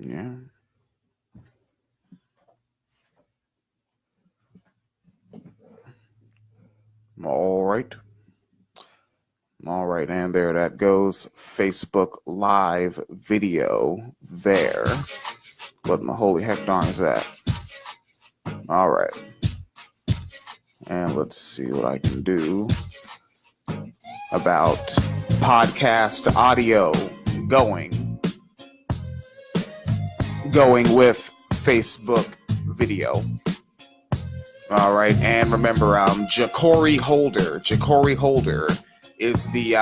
Yeah. All right. All right, and there that goes. Facebook Live video there. What in the holy heck darn is that? All right. And let's see what I can do about podcast audio going with Facebook video. All right, and remember, Ja'Cory Holder is the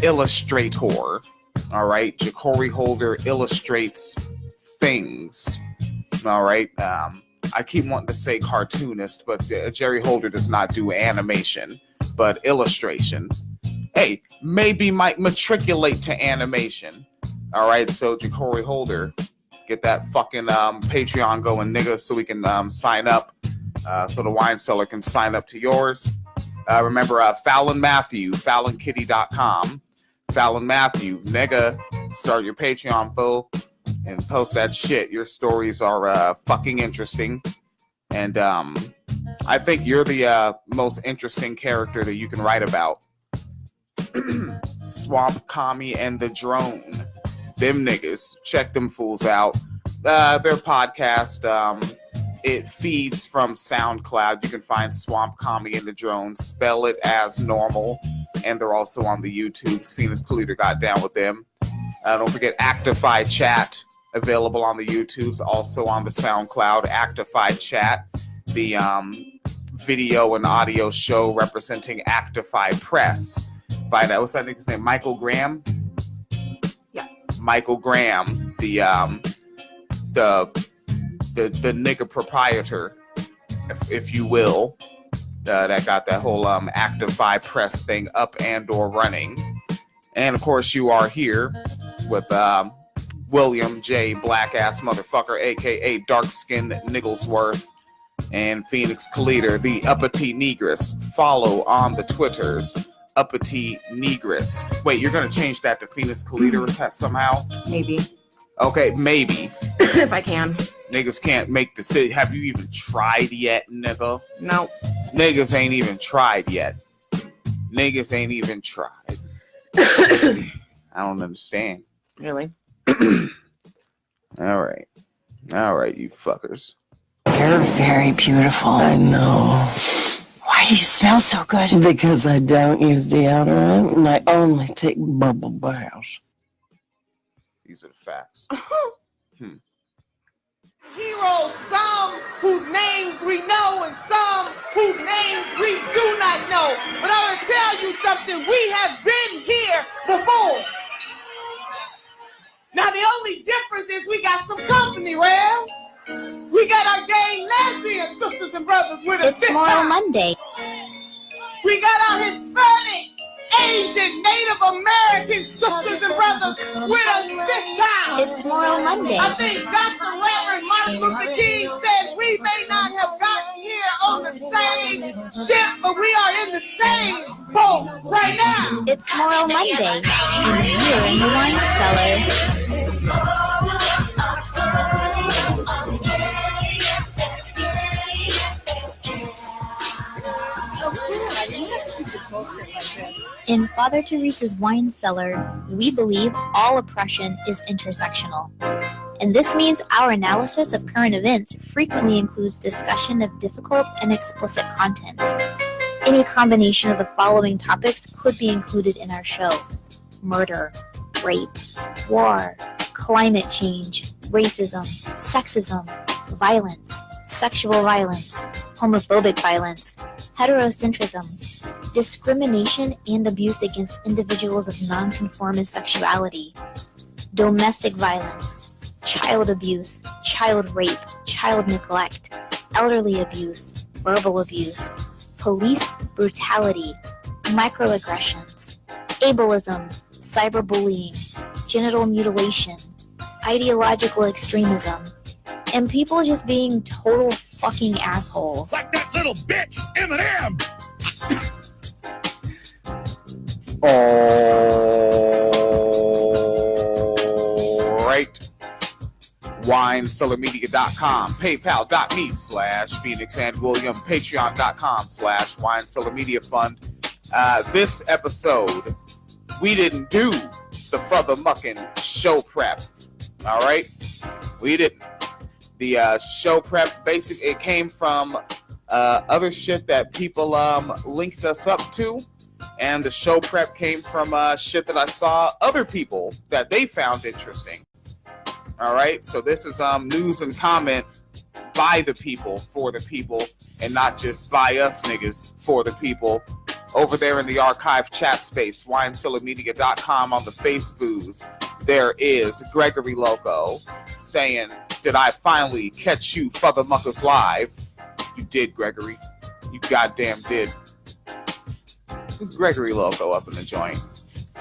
illustrator. All right, Ja'Cory Holder illustrates things. All right, I keep wanting to say cartoonist, but Jerry Holder does not do animation, but illustration. Hey, maybe might matriculate to animation. All right, so Ja'Cory Holder, get that fucking Patreon going, nigga, so we can sign up. So the wine cellar can sign up to yours. Remember, Fallon Matthew, FallonKitty.com. Fallon Matthew, nigga, start your Patreon, fool, and post that shit. Your stories are fucking interesting. And I think you're the most interesting character that you can write about. Swamp Commie and the Drone. Them niggas. Check them fools out. Their podcast, it feeds from SoundCloud. You can find Swamp Commie and the Drone. Spell it as normal. And they're also on the YouTubes. Phoenix Calida got down with them. Don't forget Actify Chat. Available on the YouTubes. Also on the SoundCloud. Actify Chat. The video and audio show representing Actify Press. By that, what's that nigga's name? Michael Graham? Yes. Michael Graham. The nigga proprietor, if you will, that got that whole Actify Press thing up and or running. And of course you are here with William J. Black Ass Motherfucker, aka Dark Skin Nigglesworth, and Phoenix Calida, the uppity negress. Follow on the Twitters, uppity negress. Wait, you're gonna change that to Phoenix Calida somehow? Maybe. Okay, maybe. If I can. Niggas can't make the city. Have you even tried yet, nigga? No. Niggas ain't even tried yet. Niggas ain't even tried. I don't understand. Really? All right. All right, you fuckers. You're very beautiful. I know. Why do you smell so good? Because I don't use deodorant and I only take bubble baths. These are the facts. Heroes, some whose names we know and some whose names we do not know. But I'm going to tell you something. We have been here before. Now, the only difference is we got some company, Rev. We got our gay lesbian sisters and brothers with us this time. It's Moral Monday. We got our Hispanic, Asian, Native American sisters and brothers with us this time. It's Moral Monday. I think Dr. Reverend Martin Luther King said we may not have gotten here on the same ship, but we are in the same boat right now. It's Moral Monday, and you're in the wine cellar. In Father Teresa's wine cellar, we believe all oppression is intersectional. And this means our analysis of current events frequently includes discussion of difficult and explicit content. Any combination of the following topics could be included in our show: murder, rape, war, climate change, racism, sexism, violence, sexual violence, homophobic violence, heterocentrism, discrimination and abuse against individuals of nonconformist sexuality, domestic violence, child abuse, child rape, child neglect, elderly abuse, verbal abuse, police brutality, microaggressions, ableism, cyberbullying, genital mutilation, ideological extremism, and people just being total fucking assholes. Like that little bitch, Eminem! All right. winecellarmedia.com, paypal.me/Phoenix and William, patreon.com/winecellarmedia fund. This episode, we didn't do the Furthermucking show prep. All right? We didn't. The show prep, basically, it came from other shit that people linked us up to. And the show prep came from shit that I saw other people that they found interesting. All right? So this is news and comment by the people, for the people, and not just by us niggas, for the people. Over there in the archive chat space, winecellarmedia.com on the Facebooks, there is Gregory Loco saying, "Did I finally catch you Furthermuckers live?" You did, Gregory. You goddamn did. Who's Gregory Loco up in the joint?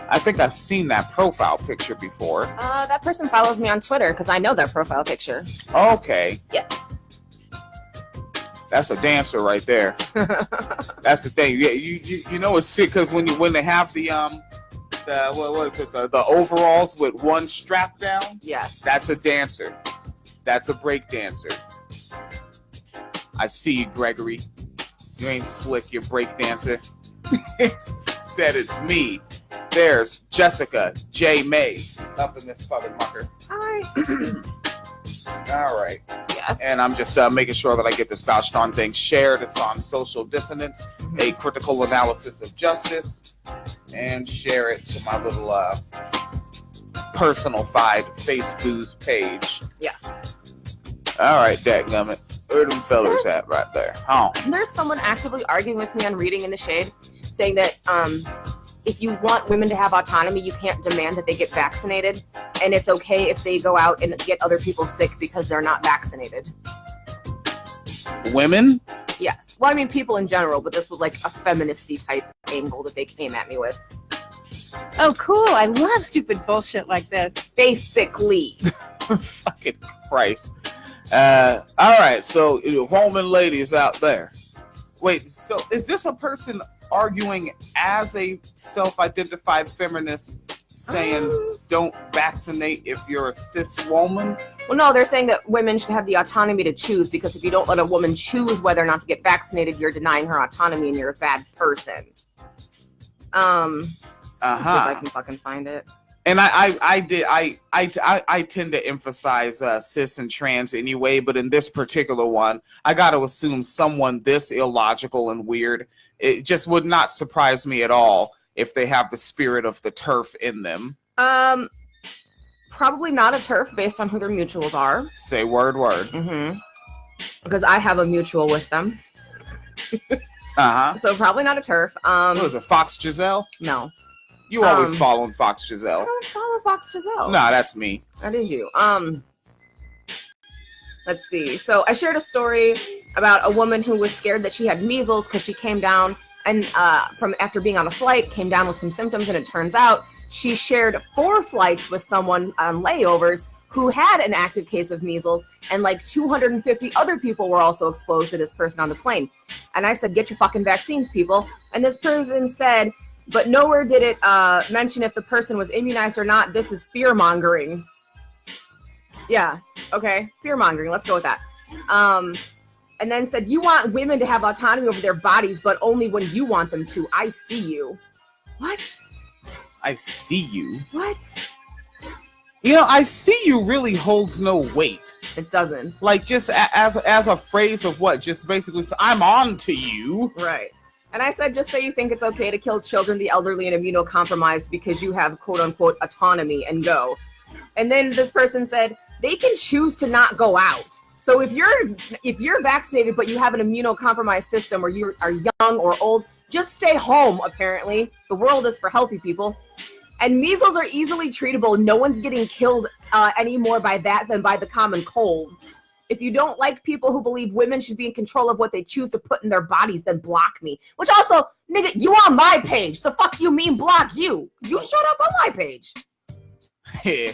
I think I've seen that profile picture before. That person follows me on Twitter because I know their profile picture. Okay. Yeah. That's a dancer right there. That's the thing. Yeah, you know it's sick because when they have the overalls with one strap down. Yes. That's a dancer. That's a break dancer. I see you, Gregory. You ain't slick. You're break dancer. Said it's me. There's Jessica J. May up in this Furthermucker. Hi. All right. Yes. And I'm just making sure that I get this vouched on thing shared. It's on Social Dissonance, a critical analysis of justice, and share it to my little personal-fied Facebook's page. Yes. All right, dadgummit. Where them fellers at right there? Oh. There's someone actively arguing with me on Reading in the Shade, saying that if you want women to have autonomy, you can't demand that they get vaccinated, and it's okay if they go out and get other people sick because they're not vaccinated. Women? Yes. Well, I mean people in general, but this was like a feministy type angle that they came at me with. Oh, cool. I love stupid bullshit like this. Basically. Fucking Christ. All right, so woman ladies out there. Wait, so is this a person arguing as a self-identified feminist saying don't vaccinate if you're a cis woman? Well, no, they're saying that women should have the autonomy to choose, because if you don't let a woman choose whether or not to get vaccinated, you're denying her autonomy and you're a bad person. See if I can fucking find it. And I tend to emphasize cis and trans anyway, but in this particular one, I got to assume someone this illogical and weird, it just would not surprise me at all if they have the spirit of the TERF in them. Probably not a TERF based on who their mutuals are. Say word. Mm-hmm. Because I have a mutual with them. Uh-huh. So probably not a TERF. What was it, Fox Giselle? No. You always following Fox Giselle. I don't follow Fox Giselle. Nah, that's me. That is you. Let's see. So I shared a story about a woman who was scared that she had measles because she came down and from after being on a flight, came down with some symptoms, and it turns out she shared 4 flights with someone on layovers who had an active case of measles, and like 250 other people were also exposed to this person on the plane. And I said, get your fucking vaccines, people. And this person said, but nowhere did it mention if the person was immunized or not. This is fear-mongering. Yeah, okay, fear-mongering. Let's go with that. And then said, you want women to have autonomy over their bodies, but only when you want them to. I see you. What? I see you? What? You know, I see you really holds no weight. It doesn't. Like, just as a phrase of what? Just basically, I'm on to you. Right. And I said, just say you think it's okay to kill children, the elderly, and immunocompromised because you have quote-unquote autonomy, and go. And then this person said, they can choose to not go out. So if you're vaccinated but you have an immunocompromised system, or you are young or old, just stay home, apparently. The world is for healthy people. And measles are easily treatable. No one's getting killed any more by that than by the common cold. If you don't like people who believe women should be in control of what they choose to put in their bodies, then block me. Which also, nigga, you on my page. The fuck you mean block you? You shut up on my page. Yeah.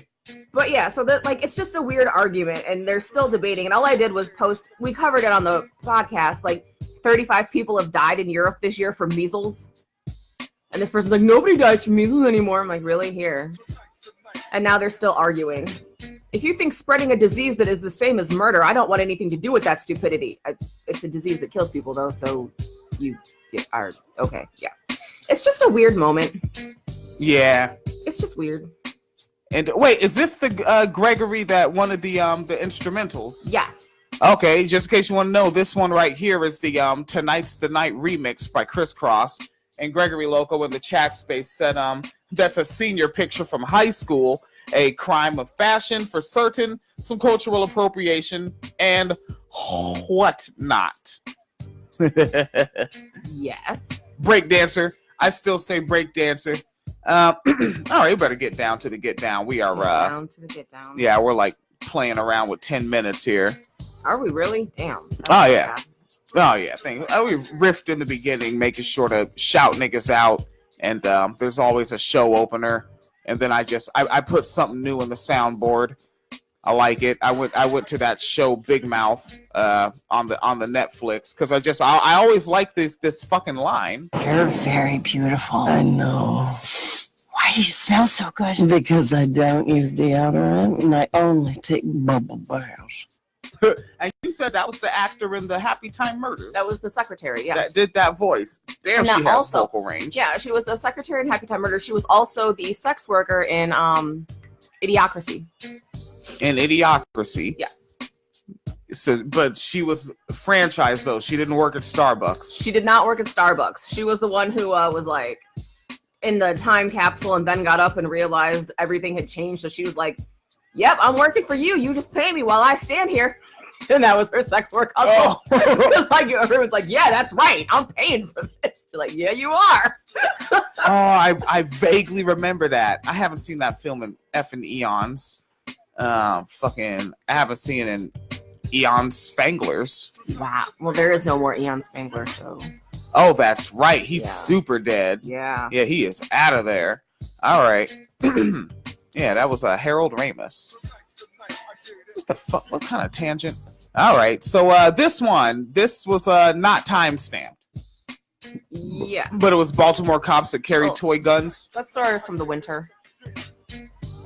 But yeah, so that, like, it's just a weird argument, and they're still debating. And all I did was post, we covered it on the podcast, like 35 people have died in Europe this year from measles. And this person's like, nobody dies from measles anymore. I'm like, really? Here. And now they're still arguing. If you think spreading a disease that is the same as murder, I don't want anything to do with that stupidity. It's a disease that kills people, though, so you are okay. Yeah, it's just a weird moment. Yeah, it's just weird. And wait, is this the Gregory that wanted the instrumentals? Yes. Okay, just in case you want to know, this one right here is the Tonight's the Night remix by Crisscross. And Gregory Loco in the chat space said that's a senior picture from high school, a crime of fashion for certain, some cultural appropriation, and what not. Yes. Breakdancer. I still say breakdancer. All right, you better get down to the get down. We are down to the get down. Yeah, we're like playing around with 10 minutes here. Are we really? Damn. Oh yeah. Oh yeah. We riffed in the beginning, making sure to shout niggas out, and there's always a show opener, and then I put something new in the soundboard. I like it. I went to that show Big Mouth on the Netflix because I always like this fucking line. You're very beautiful. I know. Why do you smell so good? Because I don't use deodorant and I only take bubble baths. And you said that was the actor in the Happy Time Murders. That was the secretary, yeah. That did that voice. Damn, she has also, vocal range. Yeah, she was the secretary in Happy Time Murders. She was also the sex worker in Idiocracy. In Idiocracy. Yes. So, but she was franchised though. She didn't work at Starbucks. She did not work at Starbucks. She was the one who was like in the time capsule and then got up and realized everything had changed. So she was like, "Yep, I'm working for you. You just pay me while I stand here." And that was her sex work hustle. Just like everyone's like, "Yeah, that's right. I'm paying for this." She's like, "Yeah, you are." I vaguely remember that. I haven't seen that film in effing eons. I haven't seen it in Eon Spanglers. Wow. Well, there is no more Eon Spangler, so. Oh, that's right. He's super dead. Yeah. Yeah, he is out of there. All right. Yeah, that was Harold Ramis. What the fuck? What kind of tangent? All right. So this was not time stamped. Yeah. But it was Baltimore cops that carry toy guns. That story is from the winter.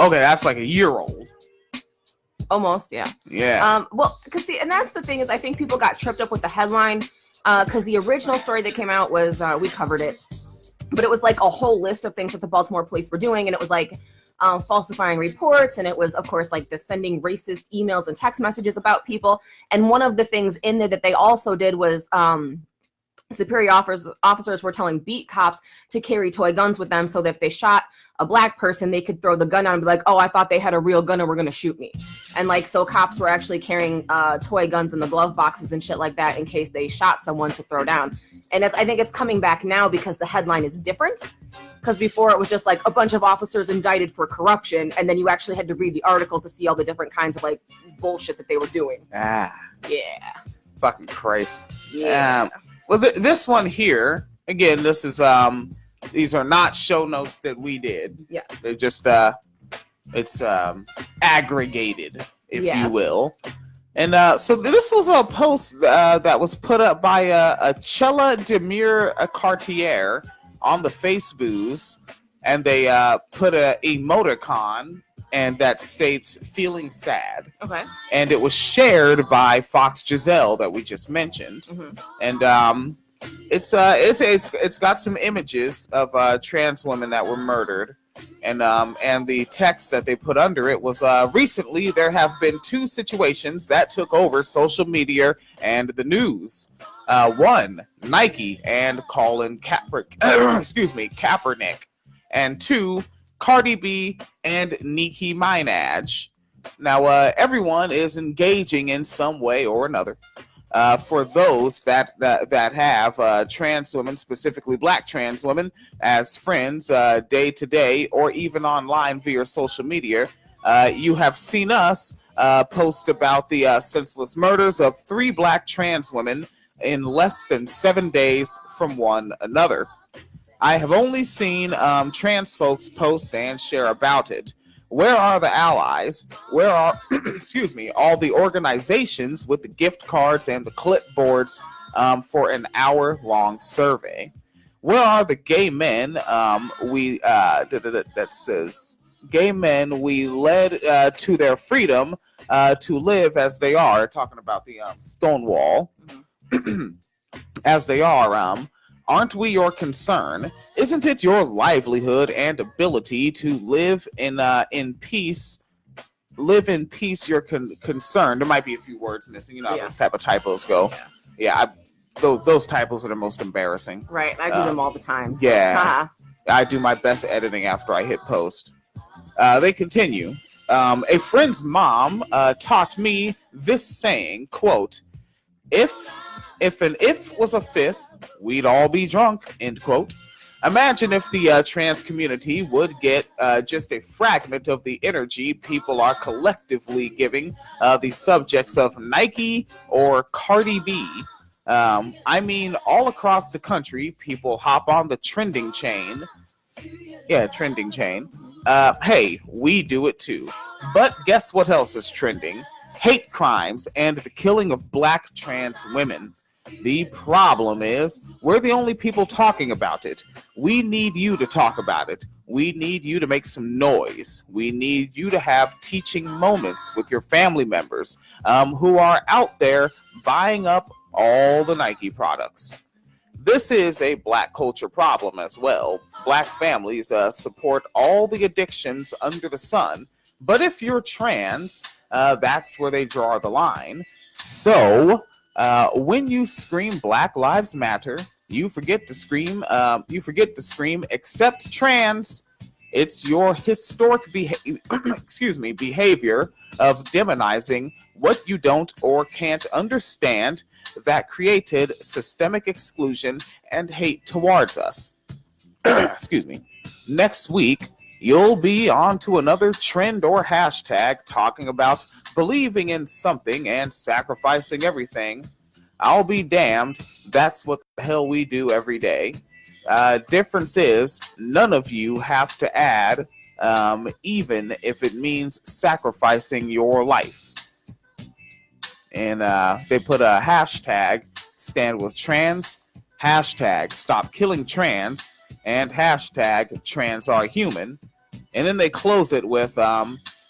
Okay, that's like a year old. Almost, yeah. Yeah. Well, because see, and that's the thing is I think people got tripped up with the headline because the original story that came out was, we covered it, but it was like a whole list of things that the Baltimore police were doing, and it was like falsifying reports, and it was, of course, like sending racist emails and text messages about people, and one of the things in there that they also did was superior officers were telling beat cops to carry toy guns with them so that if they shot a black person, they could throw the gun out and be like, "Oh, I thought they had a real gun and were going to shoot me." And like, so cops were actually carrying toy guns in the glove boxes and shit like that in case they shot someone to throw down. And I think it's coming back now because the headline is different. Because before it was just like a bunch of officers indicted for corruption, and then you actually had to read the article to see all the different kinds of like bullshit that they were doing. Yeah. Fucking Christ. Yeah. Well, this one here, again, this is these are not show notes that we did. Yeah. They're just it's aggregated, if you will. And so this was a post that was put up by a Chella Demir Cartier on the Facebooks, and they put a emoticon and that states "feeling sad." Okay. And it was shared by Fox Giselle that we just mentioned. Mm-hmm. And it's got some images of trans women that were murdered, and the text that they put under it was recently there have been two situations that took over social media and the news. One, Nike and Colin Kaepernick, and two, Cardi B and Nicki Minaj. Now, everyone is engaging in some way or another. For those that have trans women, specifically black trans women, as friends day to day or even online via social media, you have seen us post about the senseless murders of 3 black trans women in less than 7 days from one another. I have only seen trans folks post and share about it. Where are the allies? Where are, all the organizations with the gift cards and the clipboards for an hour-long survey? Where are the gay men that says gay men we led to their freedom to live as they are, talking about the Stonewall, as they are, aren't we your concern? Isn't it your livelihood and ability to live in peace? Live in peace, your concern. There might be a few words missing. You know how those type of typos go. Yeah, those typos are the most embarrassing. Right, I do them all the time. So. Yeah, I do my best editing after I hit post. They continue. A friend's mom taught me this saying, quote, if an if was a fifth, we'd all be drunk, end quote. Imagine if the trans community would get just a fragment of the energy people are collectively giving the subjects of Nike or Cardi B. I mean, all across the country, people hop on the trending chain. Yeah, trending chain. Hey, we do it too. But guess what else is trending? Hate crimes and the killing of black trans women. The problem is, we're the only people talking about it. We need you to talk about it. We need you to make some noise. We need you to have teaching moments with your family members who are out there buying up all the Nike products. This is a black culture problem as well. Black families support all the addictions under the sun. But if you're trans, that's where they draw the line. So when you scream Black Lives Matter, you forget to scream accept trans. It's your historic behavior of demonizing what you don't or can't understand that created systemic exclusion and hate towards us. Excuse me. Next week, you'll be on to another trend or hashtag talking about believing in something and sacrificing everything. I'll be damned. That's what the hell we do every day. Difference is, none of you have to add, even if it means sacrificing your life. And they put a hashtag, stand with trans, hashtag stop killing trans, and hashtag trans are human. And then they close it with,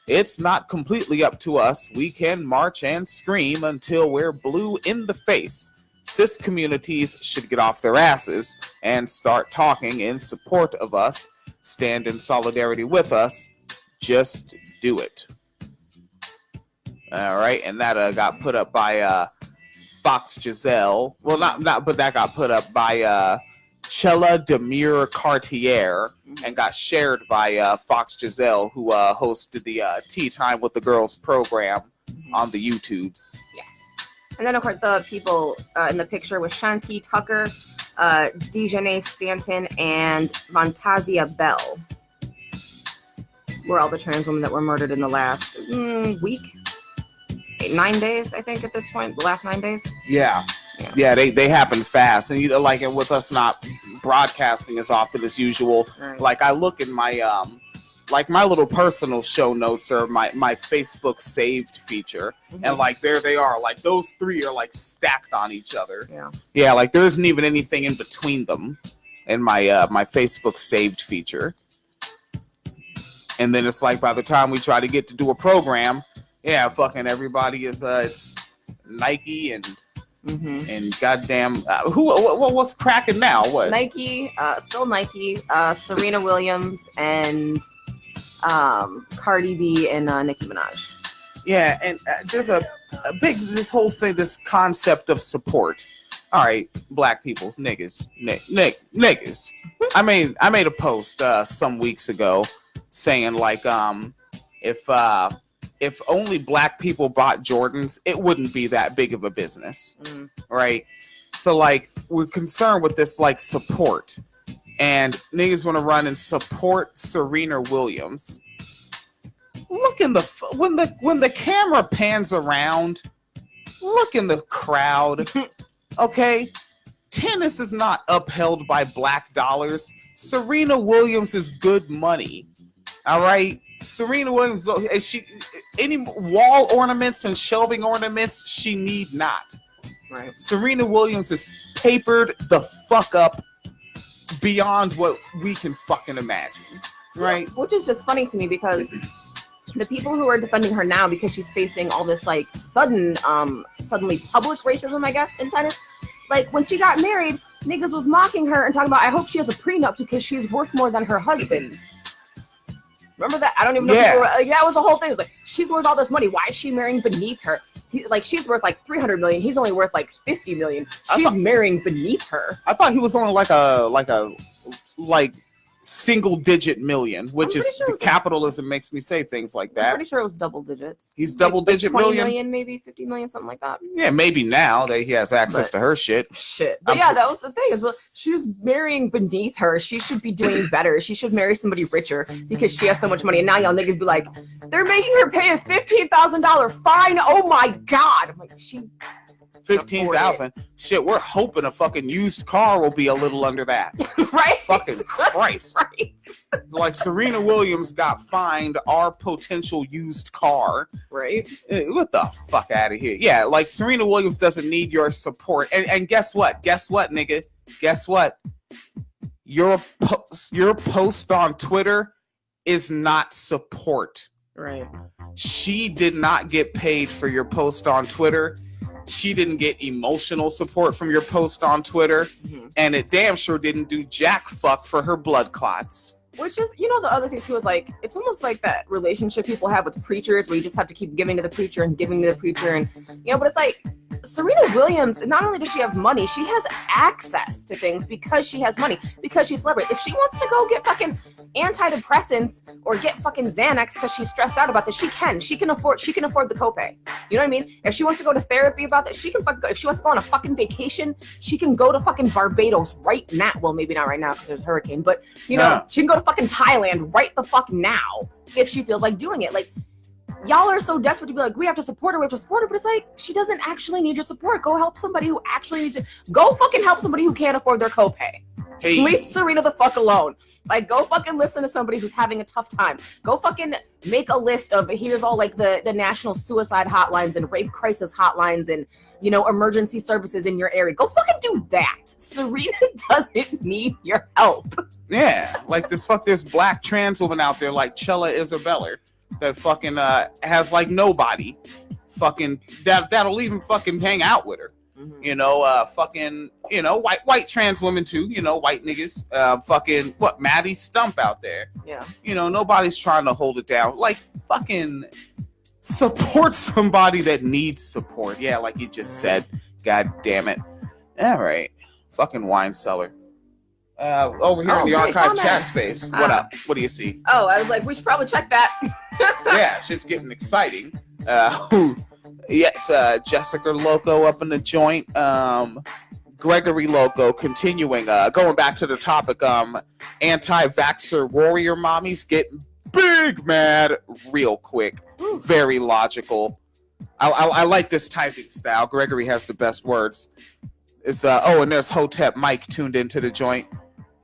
it's not completely up to us. We can march and scream until we're blue in the face. Cis communities should get off their asses and start talking in support of us. Stand in solidarity with us. Just do it. All right, and that got put up by Fox Giselle. Well, not, but that got put up by Chella Demure Cartier and got shared by Fox Giselle, who hosted the Tea Time with the Girls program on the YouTubes. Yes. And then, of course, the people in the picture was Shanti Tucker, Dejanay Stanton, and Vantasia Bell. Were all the trans women that were murdered in the last week. 9 days, I think, at this point. The last 9 days. Yeah, they happen fast, and like with us not broadcasting as often as usual. Right. Like I look in my like my little personal show notes or my Facebook saved feature, and like there they are. Like those three are like stacked on each other. Yeah. Like there isn't even anything in between them in my my Facebook saved feature. And then it's like by the time we try to get to do a program. Yeah, fucking everybody is it's Nike and goddamn what's cracking now? What Nike? Still Nike. Serena Williams and Cardi B and Nicki Minaj. Yeah, and there's a big this whole thing, this concept of support. All right, black people, niggas. I made a post some weeks ago saying like if only black people bought Jordans, it wouldn't be that big of a business, right? So, like, we're concerned with this, like, support. And niggas want to run and support Serena Williams. Look in the... When the camera pans around, look in the crowd, okay? Tennis is not upheld by black dollars. Serena Williams is good money, all right? Serena Williams, any wall ornaments and shelving ornaments, she need not. Right. Serena Williams is papered the fuck up beyond what we can fucking imagine. right? Which is just funny to me because the people who are defending her now because she's facing all this like suddenly public racism, I guess, in tennis. Like when she got married, niggas was mocking her and talking about, I hope she has a prenup because she's worth more than her husband. Remember that? I don't even know. Yeah. That was the whole thing. It was like, she's worth all this money. Why is she marrying beneath her? She's worth like 300 million. He's only worth like 50 million. She's marrying beneath her. I thought he was only like a single digit million, which is sure capitalism makes me say things like that. I'm pretty sure it was double digits. He's double digit 20 million? million, maybe 50 million, something like that. Yeah, maybe now that he has access to her shit. But yeah, that was the thing. She's marrying beneath her. She should be doing better. She should marry somebody richer because she has so much money. And now y'all niggas be like, they're making her pay a $15,000 fine. Oh my God. I'm like, she 15,000. Shit, we're hoping a fucking used car will be a little under that. Right? Fucking Christ. Right. Like Serena Williams got fined our potential used car. Right. What the fuck out of here? Yeah, like Serena Williams doesn't need your support. And guess what? Guess what, nigga? Guess what? Your post on Twitter is not support. Right. She did not get paid for your post on Twitter. She didn't get emotional support from your post on Twitter. Mm-hmm. And it damn sure didn't do jack fuck for her blood clots. Which is, the other thing too is like, it's almost like that relationship people have with preachers where you just have to keep giving to the preacher and giving to the preacher. And, but it's like, Serena Williams, not only does she have money, she has access to things because she has money, because she's a celebrity. If she wants to go get fucking antidepressants or get fucking Xanax because she's stressed out about this, she can. She can afford the copay. You know what I mean? If she wants to go to therapy about that, she can fucking go. If she wants to go on a fucking vacation, she can go to fucking Barbados right now. Well, maybe not right now because there's a hurricane, but she can go to fucking Thailand right the fuck now if she feels like doing it. Like, y'all are so desperate to be like, we have to support her, but it's like, she doesn't actually need your support. Go help somebody who actually needs it. Go fucking help somebody who can't afford their copay. Hey. Leave Serena the fuck alone. Like, go fucking listen to somebody who's having a tough time. Go fucking make a list of, here's all like the national suicide hotlines and rape crisis hotlines and, emergency services in your area. Go fucking do that. Serena doesn't need your help. Yeah, like this black trans woman out there like Chella Isabella that fucking has like nobody fucking that'll even fucking hang out with her. Mm-hmm. White trans women too, white niggas, fucking Maddie Stump out there. Yeah. Nobody's trying to hold it down. Like fucking support somebody that needs support. Yeah, like you just said. God damn it. All right. Fucking wine cellar. Over here in the archive chat space. What up? What do you see? Oh, I was like, we should probably check that. Yeah, shit's getting exciting. Yes, Jessica Loco up in the joint. Gregory Loco continuing. Going back to the topic. Anti-vaxxer warrior mommies getting big mad real quick. Very logical. I like this typing style. Gregory has the best words. It's and there's Hotep Mike tuned into the joint.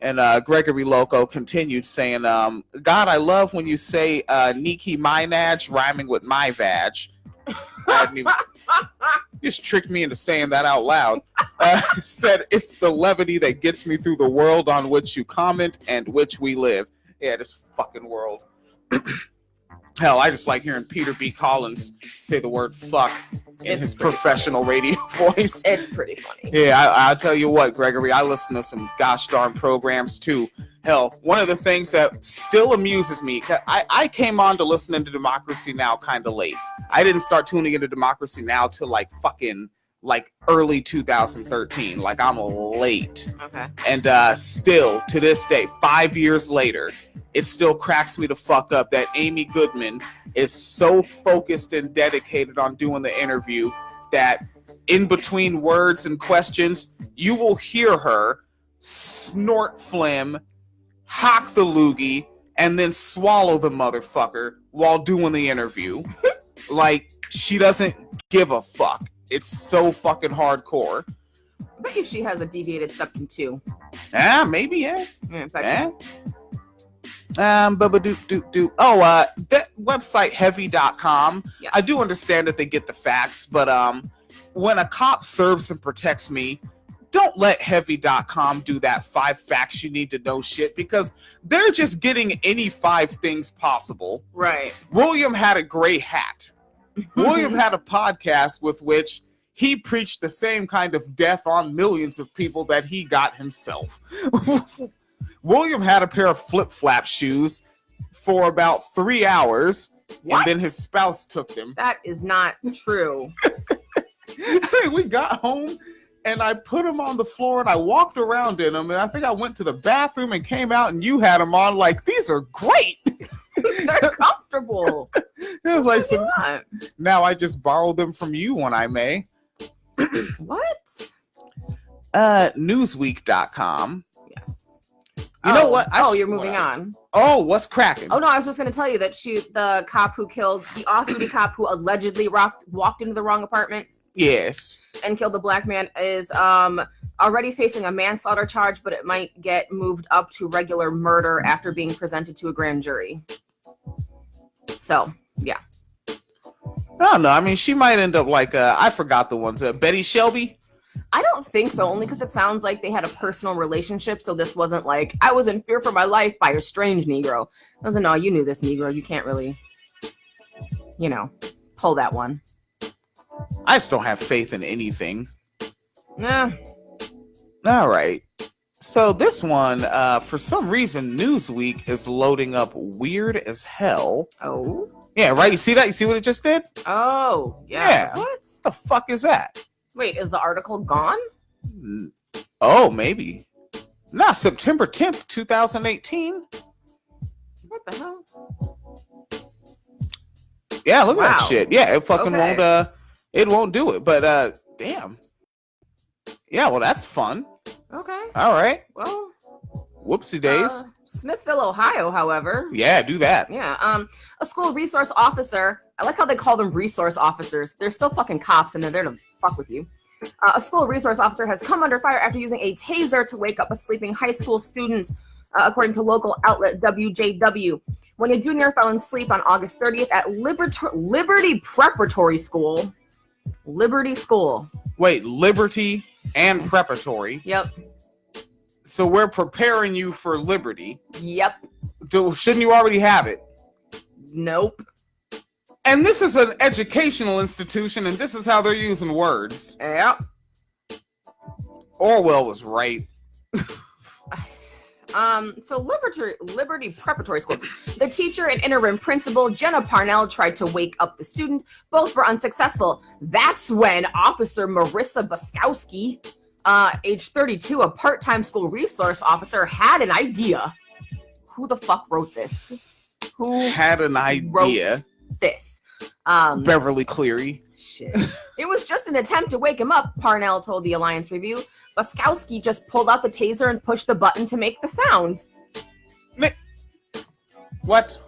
And Gregory Loco continued saying, God, I love when you say Nicki Minaj rhyming with my vag. Just tricked me into saying that out loud. Said, it's the levity that gets me through the world on which you comment and which we live. Yeah, this fucking world. Hell, I just like hearing Peter B. Collins say the word fuck in his professional radio voice. It's pretty funny. Yeah, I'll tell you what, Gregory, I listen to some gosh darn programs too. Hell, one of the things that still amuses me, I came on to listening to Democracy Now! Kind of late. I didn't start tuning into Democracy Now! Till like early 2013. Like, I'm late. Okay. And still, to this day, 5 years later, it still cracks me the fuck up that Amy Goodman is so focused and dedicated on doing the interview that in between words and questions, you will hear her snort phlegm, hock the loogie, and then swallow the motherfucker while doing the interview. Like, she doesn't give a fuck. It's so fucking hardcore. I bet you she has a deviated septum too. Maybe, yeah. In fact, that website heavy.com. Yes. I do understand that they get the facts, but when a cop serves and protects me, don't let heavy.com do that 5 facts you need to know shit, because they're just getting any 5 things possible. Right. William had a gray hat. William had a podcast with which he preached the same kind of death on millions of people that he got himself. William had a pair of flip-flap shoes for about 3 hours, What? and then his spouse took them. That is not true. We got home, and I put them on the floor, and I walked around in them, and I think I went to the bathroom and came out, and you had them on. Like, these are great. They're comfortable. It was like, so What? now I just borrow them from you when I may. What? Newsweek.com. Yes. You know what? You're moving on. Oh, what's cracking? Oh no, I was just going to tell you that the cop who killed the off-duty cop who allegedly walked into the wrong apartment Yes. and killed the black man is already facing a manslaughter charge, but it might get moved up to regular murder after being presented to a grand jury. So, yeah. I don't know. I mean, she might end up like I forgot the ones. Betty Shelby. I don't think so, only because it sounds like they had a personal relationship, so this wasn't like, I was in fear for my life by a strange Negro. I was like, no, you knew this Negro. You can't really, pull that one. I just don't have faith in anything. Yeah. All right. So this one, for some reason, Newsweek is loading up weird as hell. Oh? Yeah, right? You see that? You see what it just did? Oh, yeah. Yeah. What? The fuck is that? Wait, is the article gone? Oh, maybe. Nah, September 10th, 2018. What the hell? Yeah, look at Wow. that shit. Yeah, it fucking Okay. it won't do it. But damn. Yeah, well, that's fun. Okay. All right. Well, Whoopsie days. Smithville, Ohio, however. Yeah, do that. Yeah. A school resource officer. I like how they call them resource officers. They're still fucking cops, and they're there to fuck with you. A school resource officer has come under fire after using a taser to wake up a sleeping high school student, according to local outlet WJW. When a junior fell asleep on August 30th at Liberty Preparatory School. Liberty School. Wait, Liberty and Preparatory. Yep. So we're preparing you for Liberty. Yep. Shouldn't you already have it? Nope. And this is an educational institution, and this is how they're using words. Yep. Orwell was right. So Liberty Preparatory School. The teacher and interim principal, Jenna Parnell, tried to wake up the student. Both were unsuccessful. That's when Officer Marissa Buskowski, age 32, a part-time school resource officer, had an idea. Who the fuck wrote this? Who had an idea? Wrote this? Beverly Cleary. Shit. It was just an attempt to wake him up, Parnell told the Alliance Review. Buskowski just pulled out the taser and pushed the button to make the sound. What?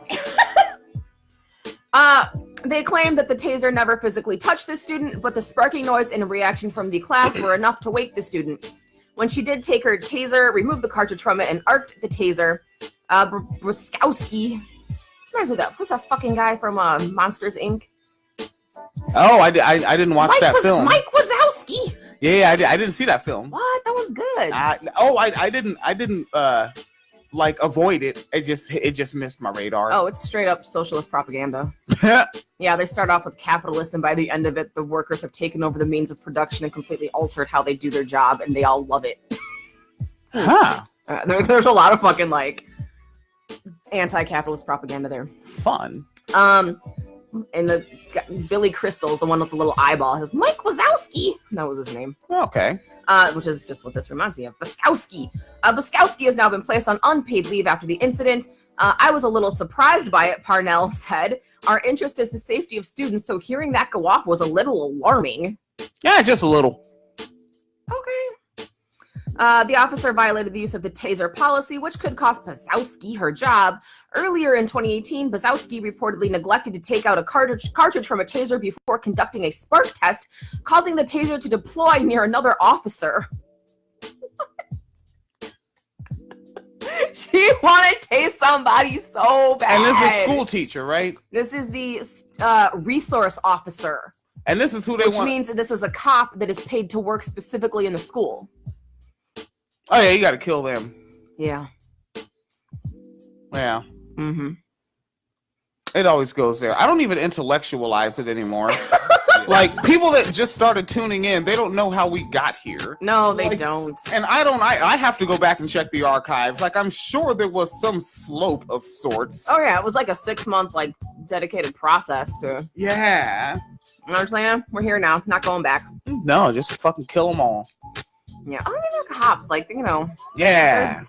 They claimed that the taser never physically touched the student, but the sparking noise and reaction from the class were enough to wake the student. When she did take her taser, remove the cartridge from it, and arced the taser, Buskowski. Reminds me of that. Who's that fucking guy from Monsters Inc.? Oh, I didn't watch that film. Mike Wazowski. Yeah, I didn't see that film. What? That was good. I didn't avoid it. It just missed my radar. Oh, it's straight up socialist propaganda. Yeah, they start off with capitalism. By the end of it, the workers have taken over the means of production and completely altered how they do their job, and they all love it. Huh. There's a lot of fucking anti-capitalist propaganda there. Fun. And the Billy Crystal, the one with the little eyeball, has Mike Wazowski. That was his name. Okay. Which is just what this reminds me of. Buskowski. Buskowski has now been placed on unpaid leave after the incident. I was a little surprised by it, Parnell said. Our interest is the safety of students, so hearing that go off was a little alarming. Yeah, just a little. Okay. The officer violated the use of the taser policy, which could cost Buskowski her job. Earlier in 2018, Buskowski reportedly neglected to take out a cartridge from a taser before conducting a spark test, causing the taser to deploy near another officer. She wanted to tase somebody so bad. And this is a school teacher, right? This is the resource officer. And this is who they Which want. means that this is a cop that is paid to work specifically in the school. Oh yeah, you got to kill them. Yeah. Yeah. Mm-hmm. It always goes there. I don't even intellectualize it anymore. Like, people that just started tuning in, they don't know how we got here. No, they don't. And I have to go back and check the archives. Like, I'm sure there was some slope of sorts. Oh yeah, it was like a 6-month like dedicated process to. Yeah. You know what I'm saying? We're here now, not going back. No, just fucking kill them all. Yeah, I don't even know cops. Like, you know. Yeah.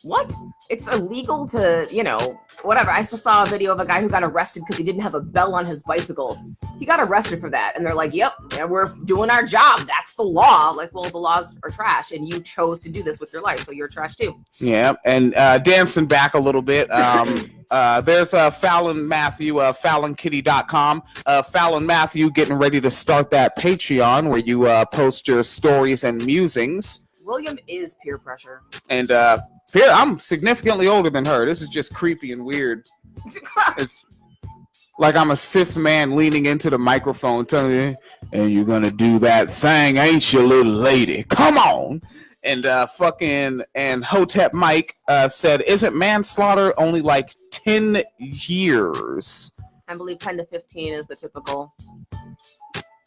What? It's illegal to, you know, whatever. I just saw a video of a guy who got arrested because he didn't have a bell on his bicycle. He got arrested for that. And they're like, yep, yeah, we're doing our job. That's the law. Like, well, the laws are trash. And you chose to do this with your life. So you're trash too. Yeah. And dancing back a little bit. There's Fallon Matthew, FallonKitty.com. Fallon Matthew getting ready to start that Patreon where you post your stories and musings. William is peer pressure. And here, I'm significantly older than her. This is just creepy and weird. It's like I'm a cis man leaning into the microphone telling me, and you're going to do that thing, ain't you, little lady? Come on. And and Hotep Mike said, isn't manslaughter only like 10 years? I believe 10 to 15 is the typical.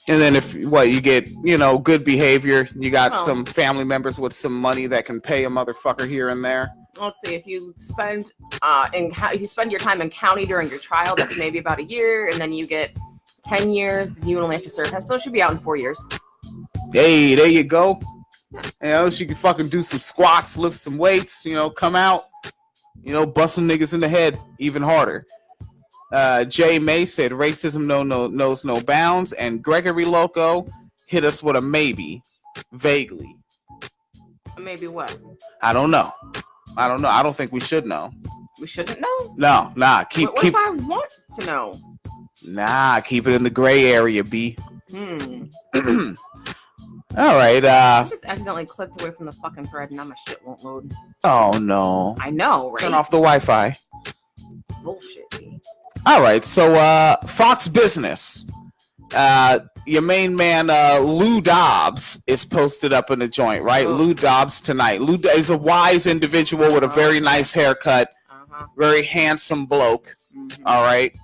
And then if you get, you know, good behavior, you got some family members with some money that can pay a motherfucker here and there. Let's see, if you spend if you spend your time in county during your trial, that's maybe about a year, and then you get 10 years, you only have to serve. So it should be out in 4 years. Hey, there you go. You know, she can fucking do some squats, lift some weights, you know, come out, you know, bust some niggas in the head even harder. Jay May said racism knows no bounds, and Gregory Loco hit us with a maybe, vaguely. Maybe what? I don't know. I don't think we should know. We shouldn't know? No, nah. What if I want to know? Nah, keep it in the gray area, B. All right. I just accidentally clicked away from the fucking thread, and now my shit won't load. Oh no. I know, right? Turn off the Wi-Fi. Bullshit, B. All right, so Fox Business, your main man Lou Dobbs is posted up in the joint, right? Oh. Lou Dobbs tonight. Lou is a wise individual with a very nice haircut, very handsome bloke. All right,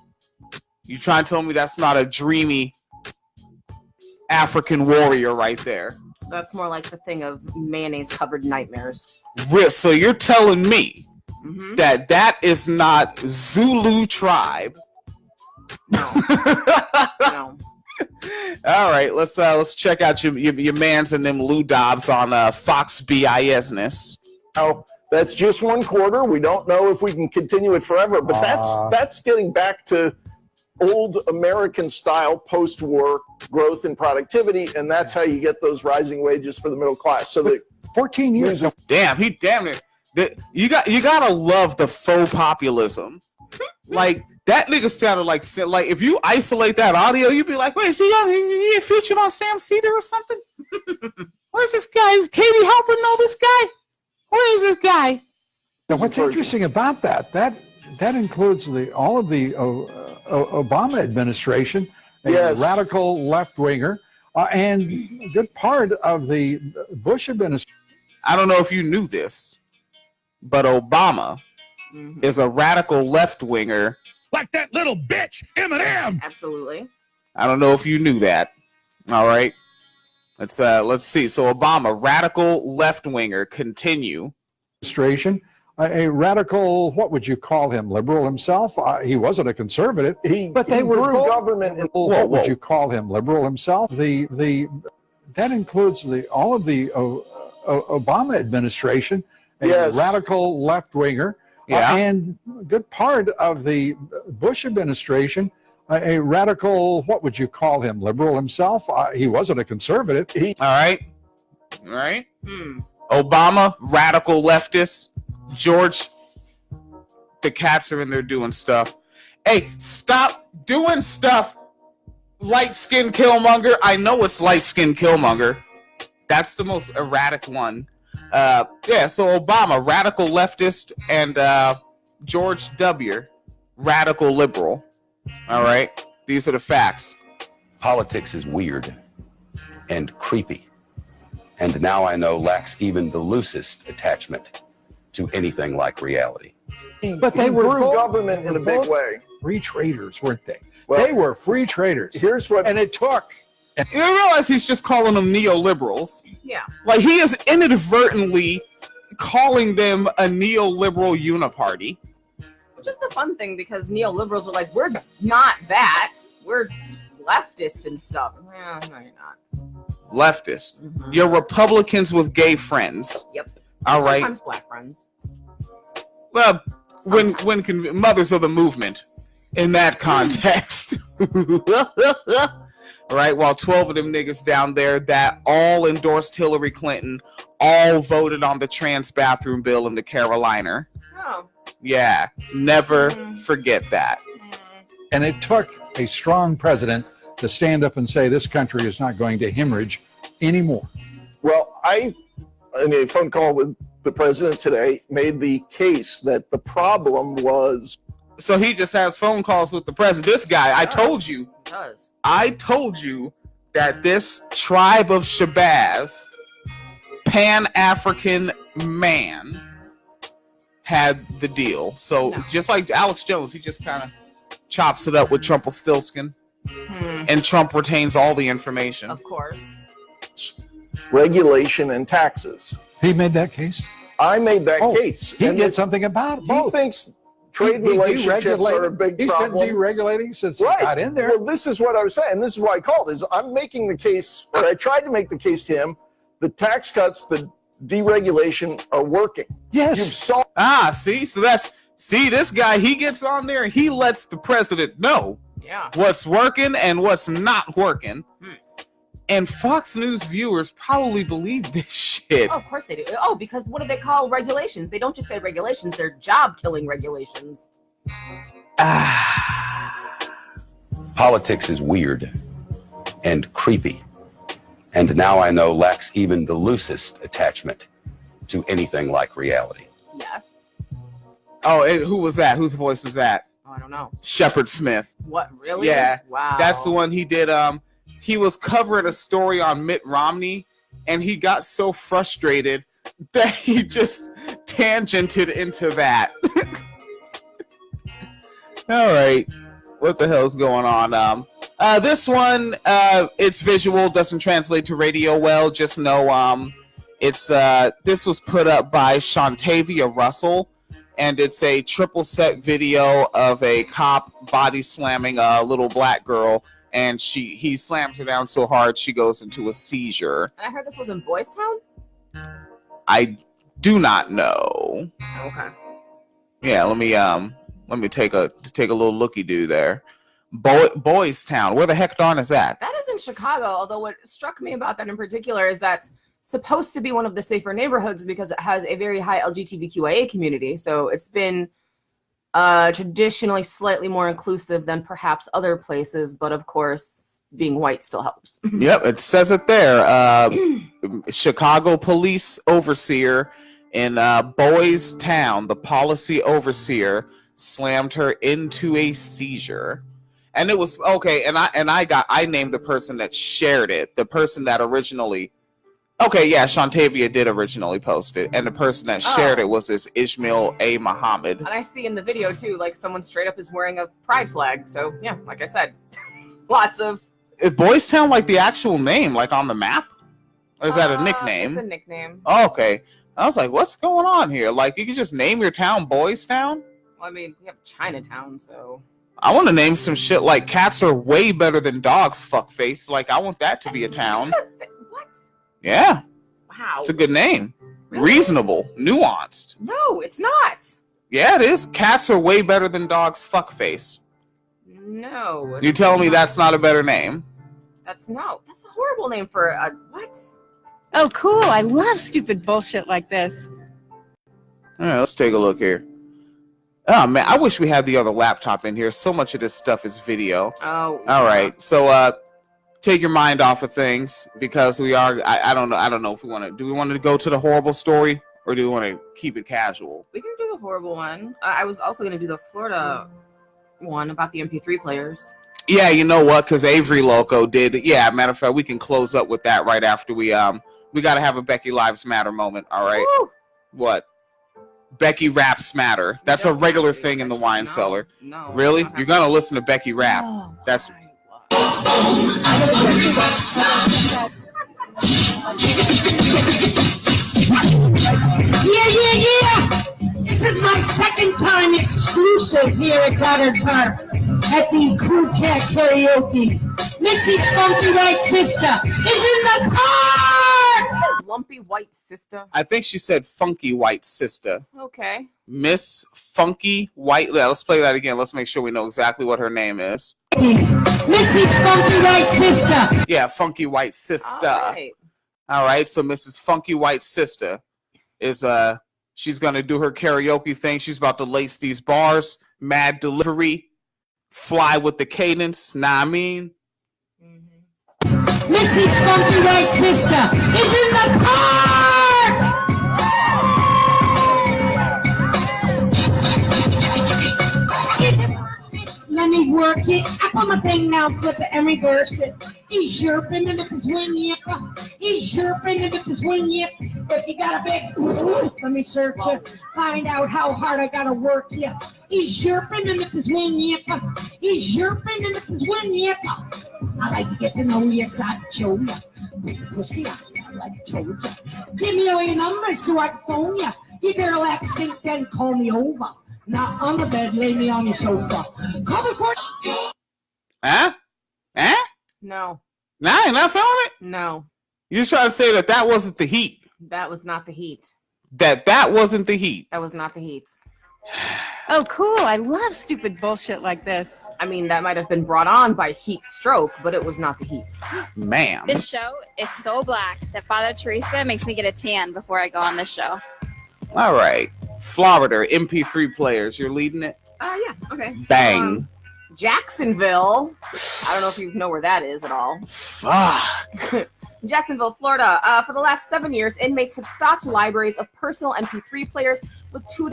you trying to tell me that's not a dreamy African warrior right there? That's more like the thing of mayonnaise-covered nightmares. So you're telling me that is not Zulu tribe? No. All right, let's check out your man's and them Lou Dobbs on Fox BISness. Now, that's just one quarter. We don't know if we can continue it forever, but that's getting back to old American style post-war growth and productivity, and that's how you get those rising wages for the middle class. So that 14 years. Damn it. You gotta love the faux populism. Like that nigga sounded like if you isolate that audio, you'd be like, wait, is he featured on Sam Cedar or something? Where's this guy? Is Katie Halper know this guy? Where is this guy? Now, what's interesting about that includes all of the Obama administration, a radical left-winger, and a good part of the Bush administration. I don't know if you knew this, but Obama is a radical left-winger. Like that little bitch, Eminem. Absolutely. I don't know if you knew that. All right. Let's see. So Obama, radical left-winger, continue. Administration, a radical, what would you call him? Liberal himself? He wasn't a conservative. But they were government. What would you call him? Liberal himself? That includes all of the Obama administration, a radical left-winger, and a good part of the Bush administration, a radical, what would you call him? Liberal himself? He wasn't a conservative. All right. Obama, radical leftist. George, the cats are in there doing stuff. Hey, stop doing stuff. Light-skinned Killmonger. I know it's light-skinned Killmonger. That's the most erratic one. So Obama, radical leftist, and George W., radical liberal. All right, these are the facts. Politics is weird and creepy, and now I know lacks even the loosest attachment to anything like reality. But they were grew both, government in a big way. Free traders, weren't they? Well, they were free traders. Here's what, and it took. You realize he's just calling them neoliberals. Yeah. Like he is inadvertently calling them a neoliberal uniparty. Which is the fun thing, because neoliberals are like, we're not that. We're leftists and stuff. Yeah, no, you're not. Leftists. You're Republicans with gay friends. Yep. All right. Sometimes black friends. Well, when mothers of the movement in that context. Right, while 12 of them niggas down there that all endorsed Hillary Clinton, all voted on the trans bathroom bill in the Carolina. Oh. Yeah, never forget that. And it took a strong president to stand up and say this country is not going to hemorrhage anymore. Well, I, in a phone call with the president today, made the case that the problem was. So he just has phone calls with the president. This guy, I told you. Does. I told you that this tribe of Shabazz, Pan-African man, had the deal. So just like Alex Jones, he just kind of chops it up with Trumpelstiltskin, and Trump retains all the information. Of course. Regulation and taxes. He made that case? I made that case. He did something about both. He thinks trade relationships are a big problem. He's been deregulating since he got in there. Well, this is what I was saying. This is why I called. Is I'm making the case, or I tried to make the case to him. The tax cuts, the deregulation are working. Yes. You've saw. See, so this guy, he gets on there and he lets the president know what's working and what's not working. And Fox News viewers probably believe this shit. Oh, of course they do. Oh, because what do they call regulations? They don't just say regulations, they're job-killing regulations. Politics is weird and creepy, and now I know lacks even the loosest attachment to anything like reality. Yes. Oh, who was that? Whose voice was that? Oh, I don't know. Shepard Smith. What, really? Yeah. Wow. That's the one he did. He was covering a story on Mitt Romney, and he got so frustrated that he just tangented into that. All right. What the hell's going on? This one, it's visual, doesn't translate to radio well. Just know it's this was put up by Shantavia Russell, and it's a triple set video of a cop body slamming a little black girl, and he slams her down so hard she goes into a seizure. And I heard this was in Boys Town? I do not know. Okay. Yeah, let me take a little looky-do there. Boys Town. Where the heck darn is that? That is in Chicago, although what struck me about that in particular is that's supposed to be one of the safer neighborhoods because it has a very high LGBTQIA community. So it's been traditionally slightly more inclusive than perhaps other places, but of course, being white still helps. Yep, it says it there. Chicago police overseer in Boys Town, the policy overseer slammed her into a seizure. And it was okay, and I named the person that shared it, the person that originally. Okay, yeah, Shantavia did originally post it, and the person that shared it was this Ismail A. Muhammad. And I see in the video too, like someone straight up is wearing a pride flag. So yeah, like I said, lots of. Is Boys Town like the actual name, like on the map, or is that a nickname? It's a nickname. Oh, okay, I was like, what's going on here? Like, you can just name your town Boys Town? Well, I mean, we have Chinatown, so. I want to name some shit like cats are way better than dogs, fuckface. Like, I want that to be a town. What? Yeah. Wow. It's a good name. Really? Reasonable. Nuanced. No, it's not. Yeah, it is. Cats are way better than dogs, fuckface. No. You telling me that's not a better name? That's a horrible name for a what? Oh, cool. I love stupid bullshit like this. All right, let's take a look here. Oh, man, I wish we had the other laptop in here. So much of this stuff is video. Oh. All right, so take your mind off of things because we are. I don't know if we want to. Do we want to go to the horrible story or do we want to keep it casual? We can do the horrible one. I was also going to do the Florida one about the MP3 players. Yeah, you know what? Because Avery Loco did. Yeah, matter of fact, we can close up with that right after we got to have a Becky Lives Matter moment. All right. Woo! What? Becky Raps Matter. That's a regular thing in the wine cellar. No. Really? You're gonna listen to Becky rap? That's. Yeah. This is my second time exclusive here at Goddard Park at the Crew Cat Karaoke. Missy's Funky White Sister is in the park! Lumpy White Sister. I think she said Funky White Sister. Okay. Miss Funky White. Let's play that again. Let's make sure we know exactly what her name is. Missy's Funky White Sister. Yeah, Funky White Sister. All right. So Mrs. Funky White Sister is she's gonna do her karaoke thing. She's about to lace these bars, mad delivery, fly with the cadence. Nah, I mean. Missy's Funky White Sister is in the park! Let me work it. Up on my thing now, flip it and reverse it. He's chirping and if it's one yip. He's chirping and if it's one yip. If you got a big, let me search it. Find out how hard I gotta work you. He's chirping and if it's one yip. He's chirping and if it's one yip. I like to get to know you, so I show you. With pussy, I like I told you. Give me all your numbers so I can phone you. You girl act stinks, then call me over. Not on the bed, lay me on your sofa. Call me for Huh? No. Nah, you're not feeling it? No. You're trying to say that wasn't the heat. That was not the heat. That wasn't the heat. That was not the heat. Oh, cool. I love stupid bullshit like this. I mean, that might have been brought on by heat stroke, but it was not the heat. Man. This show is so black that Father Teresa makes me get a tan before I go on this show. All right. Florida, MP3 players. You're leading it? Yeah. Okay. Bang. Jacksonville. I don't know if you know where that is at all. Fuck. Jacksonville, Florida. For the last 7 years, inmates have stocked libraries of personal MP3 players with $2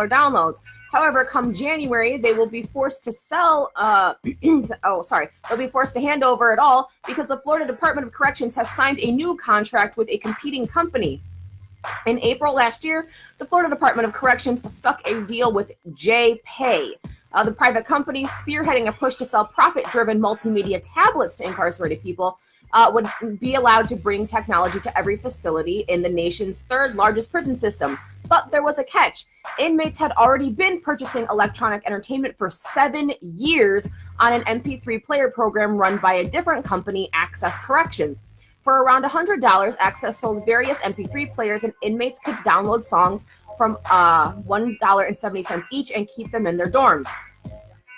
downloads. However, come January, they will be forced to sell. They'll be forced to hand over it all because the Florida Department of Corrections has signed a new contract with a competing company. In April last year, the Florida Department of Corrections struck a deal with JPay, the private company spearheading a push to sell profit-driven multimedia tablets to incarcerated people. Would be allowed to bring technology to every facility in the nation's third largest prison system. But there was a catch. Inmates had already been purchasing electronic entertainment for 7 years on an MP3 player program run by a different company, Access Corrections. For around $100, Access sold various MP3 players, and inmates could download songs from $1.70 each and keep them in their dorms.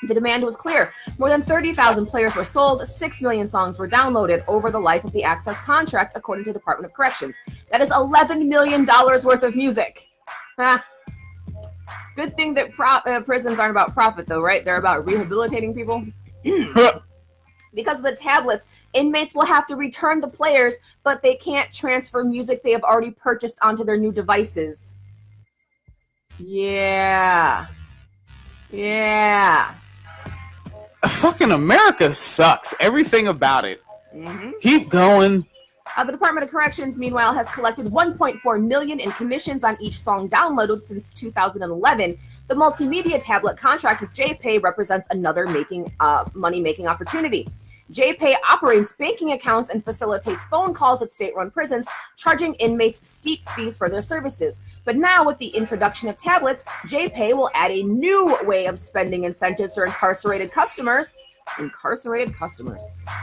The demand was clear. More than 30,000 players were sold. 6 million songs were downloaded over the life of the Access contract, according to the Department of Corrections. That is $11 million worth of music. Good thing that prisons aren't about profit, though, right? They're about rehabilitating people. Because of the tablets, inmates will have to return the players, but they can't transfer music they have already purchased onto their new devices. Yeah. Fucking America sucks. Everything about it. Mm-hmm. Keep going. The Department of Corrections, meanwhile, has collected $1.4 million in commissions on each song downloaded since 2011. The multimedia tablet contract with JPay represents another money-making opportunity. JPay operates banking accounts and facilitates phone calls at state-run prisons, charging inmates steep fees for their services. But now, with the introduction of tablets, JPay will add a new way of spending incentives for incarcerated customers,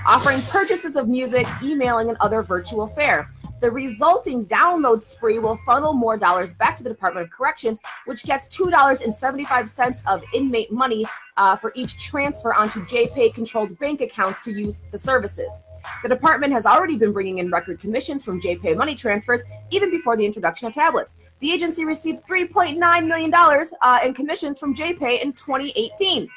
offering purchases of music, emailing, and other virtual fare. The resulting download spree will funnel more dollars back to the Department of Corrections, which gets $2.75 of inmate money for each transfer onto JPay-controlled bank accounts to use the services. The department has already been bringing in record commissions from JPay money transfers even before the introduction of tablets. The agency received $3.9 million in commissions from JPay in 2018.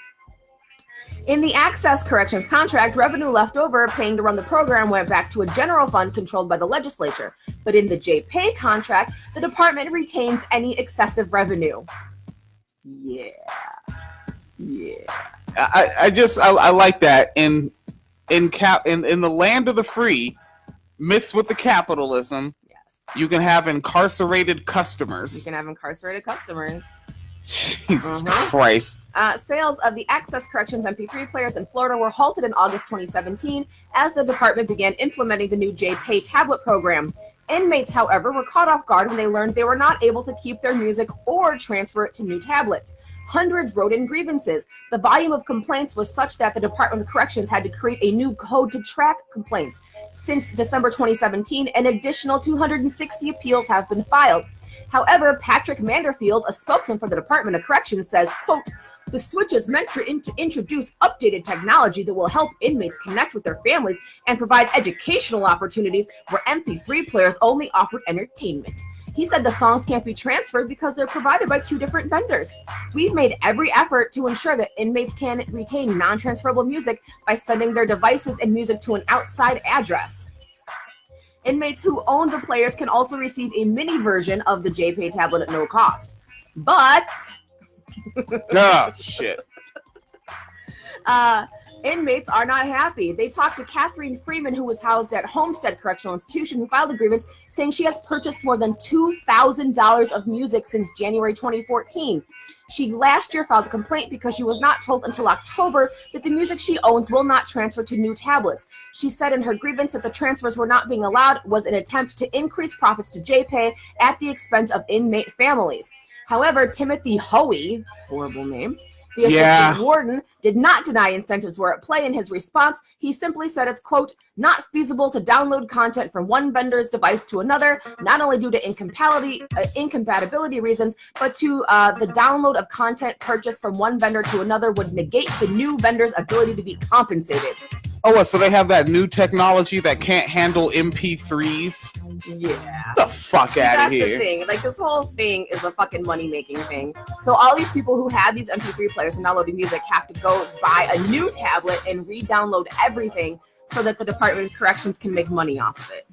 In the Access Corrections contract, revenue left over paying to run the program went back to a general fund controlled by the legislature. But in the JPay contract, the department retains any excessive revenue. Yeah. I like that in the land of the free, mixed with the capitalism. Yes. You can have incarcerated customers. You can have incarcerated customers. Jesus Christ. Sales of the Access Corrections MP3 players in Florida were halted in August 2017 as the department began implementing the new JPay tablet program. Inmates, however, were caught off guard when they learned they were not able to keep their music or transfer it to new tablets. Hundreds wrote in grievances. The volume of complaints was such that the Department of Corrections had to create a new code to track complaints. Since December 2017, an additional 260 appeals have been filed. However, Patrick Manderfield, a spokesman for the Department of Corrections, says, quote, the switch is meant to introduce updated technology that will help inmates connect with their families and provide educational opportunities where MP3 players only offered entertainment. He said the songs can't be transferred because they're provided by two different vendors. We've made every effort to ensure that inmates can retain non-transferable music by sending their devices and music to an outside address. Inmates who own the players can also receive a mini version of the JPay tablet at no cost. But oh shit. Inmates are not happy. They talked to Catherine Freeman, who was housed at Homestead Correctional Institution, who filed a grievance saying she has purchased more than $2,000 of music since January 2014. She last year filed a complaint because she was not told until October that the music she owns will not transfer to new tablets. She said in her grievance that the transfers were not being allowed was an attempt to increase profits to JPay at the expense of inmate families. However, Timothy Hoey, horrible name, the assistant warden, did not deny incentives were at play. In his response, he simply said it's, quote, not feasible to download content from one vendor's device to another, not only due to incompatibility reasons, but to the download of content purchased from one vendor to another would negate the new vendor's ability to be compensated. Oh, so they have that new technology that can't handle MP3s? Yeah. Get the fuck out of here. That's the thing. Like, this whole thing is a fucking money-making thing. So all these people who have these MP3 players and downloading music have to go buy a new tablet and re-download everything so that the Department of Corrections can make money off of it.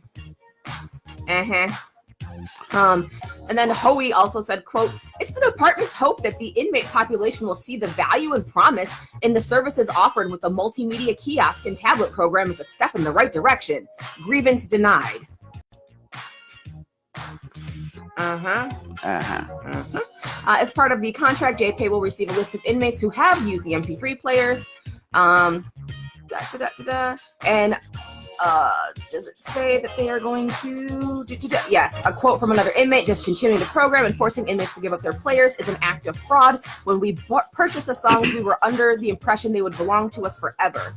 And then Hoey also said, quote, it's the department's hope that the inmate population will see the value and promise in the services offered with the multimedia kiosk and tablet program as a step in the right direction. Grievance denied. As part of the contract, JPay will receive a list of inmates who have used the MP3 players. And does it say that they are going to yes, a quote from another inmate: discontinuing the program and forcing inmates to give up their players is an act of fraud. When we purchased the songs, we were under the impression they would belong to us forever.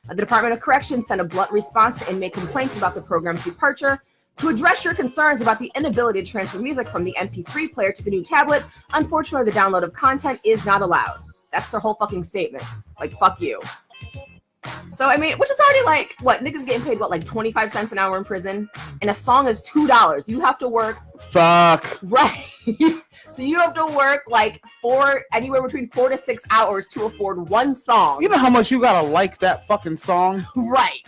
The Department of Corrections sent a blunt response to inmate complaints about the program's departure. To address your concerns about the inability to transfer music from the MP3 player to the new tablet, unfortunately, the download of content is not allowed. That's their whole fucking statement. Like, fuck you. So, I mean, which is already like, what, niggas getting paid, what, like 25 cents an hour in prison? And a song is $2. You have to work. Fuck. Right. So you have to work like anywhere between 4 to 6 hours to afford one song. You know how much you gotta like that fucking song? Right.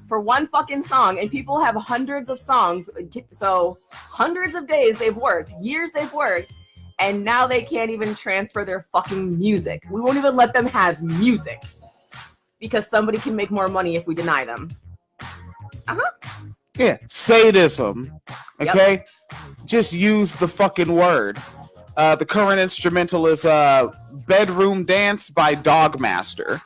For one fucking song. And people have hundreds of songs. So hundreds of days they've worked, years they've worked, and now they can't even transfer their fucking music. We won't even let them have music. Because somebody can make more money if we deny them. Yeah, sadism. Okay? Yep. Just use the fucking word. The current instrumental is Bedroom Dance by Dogmaster.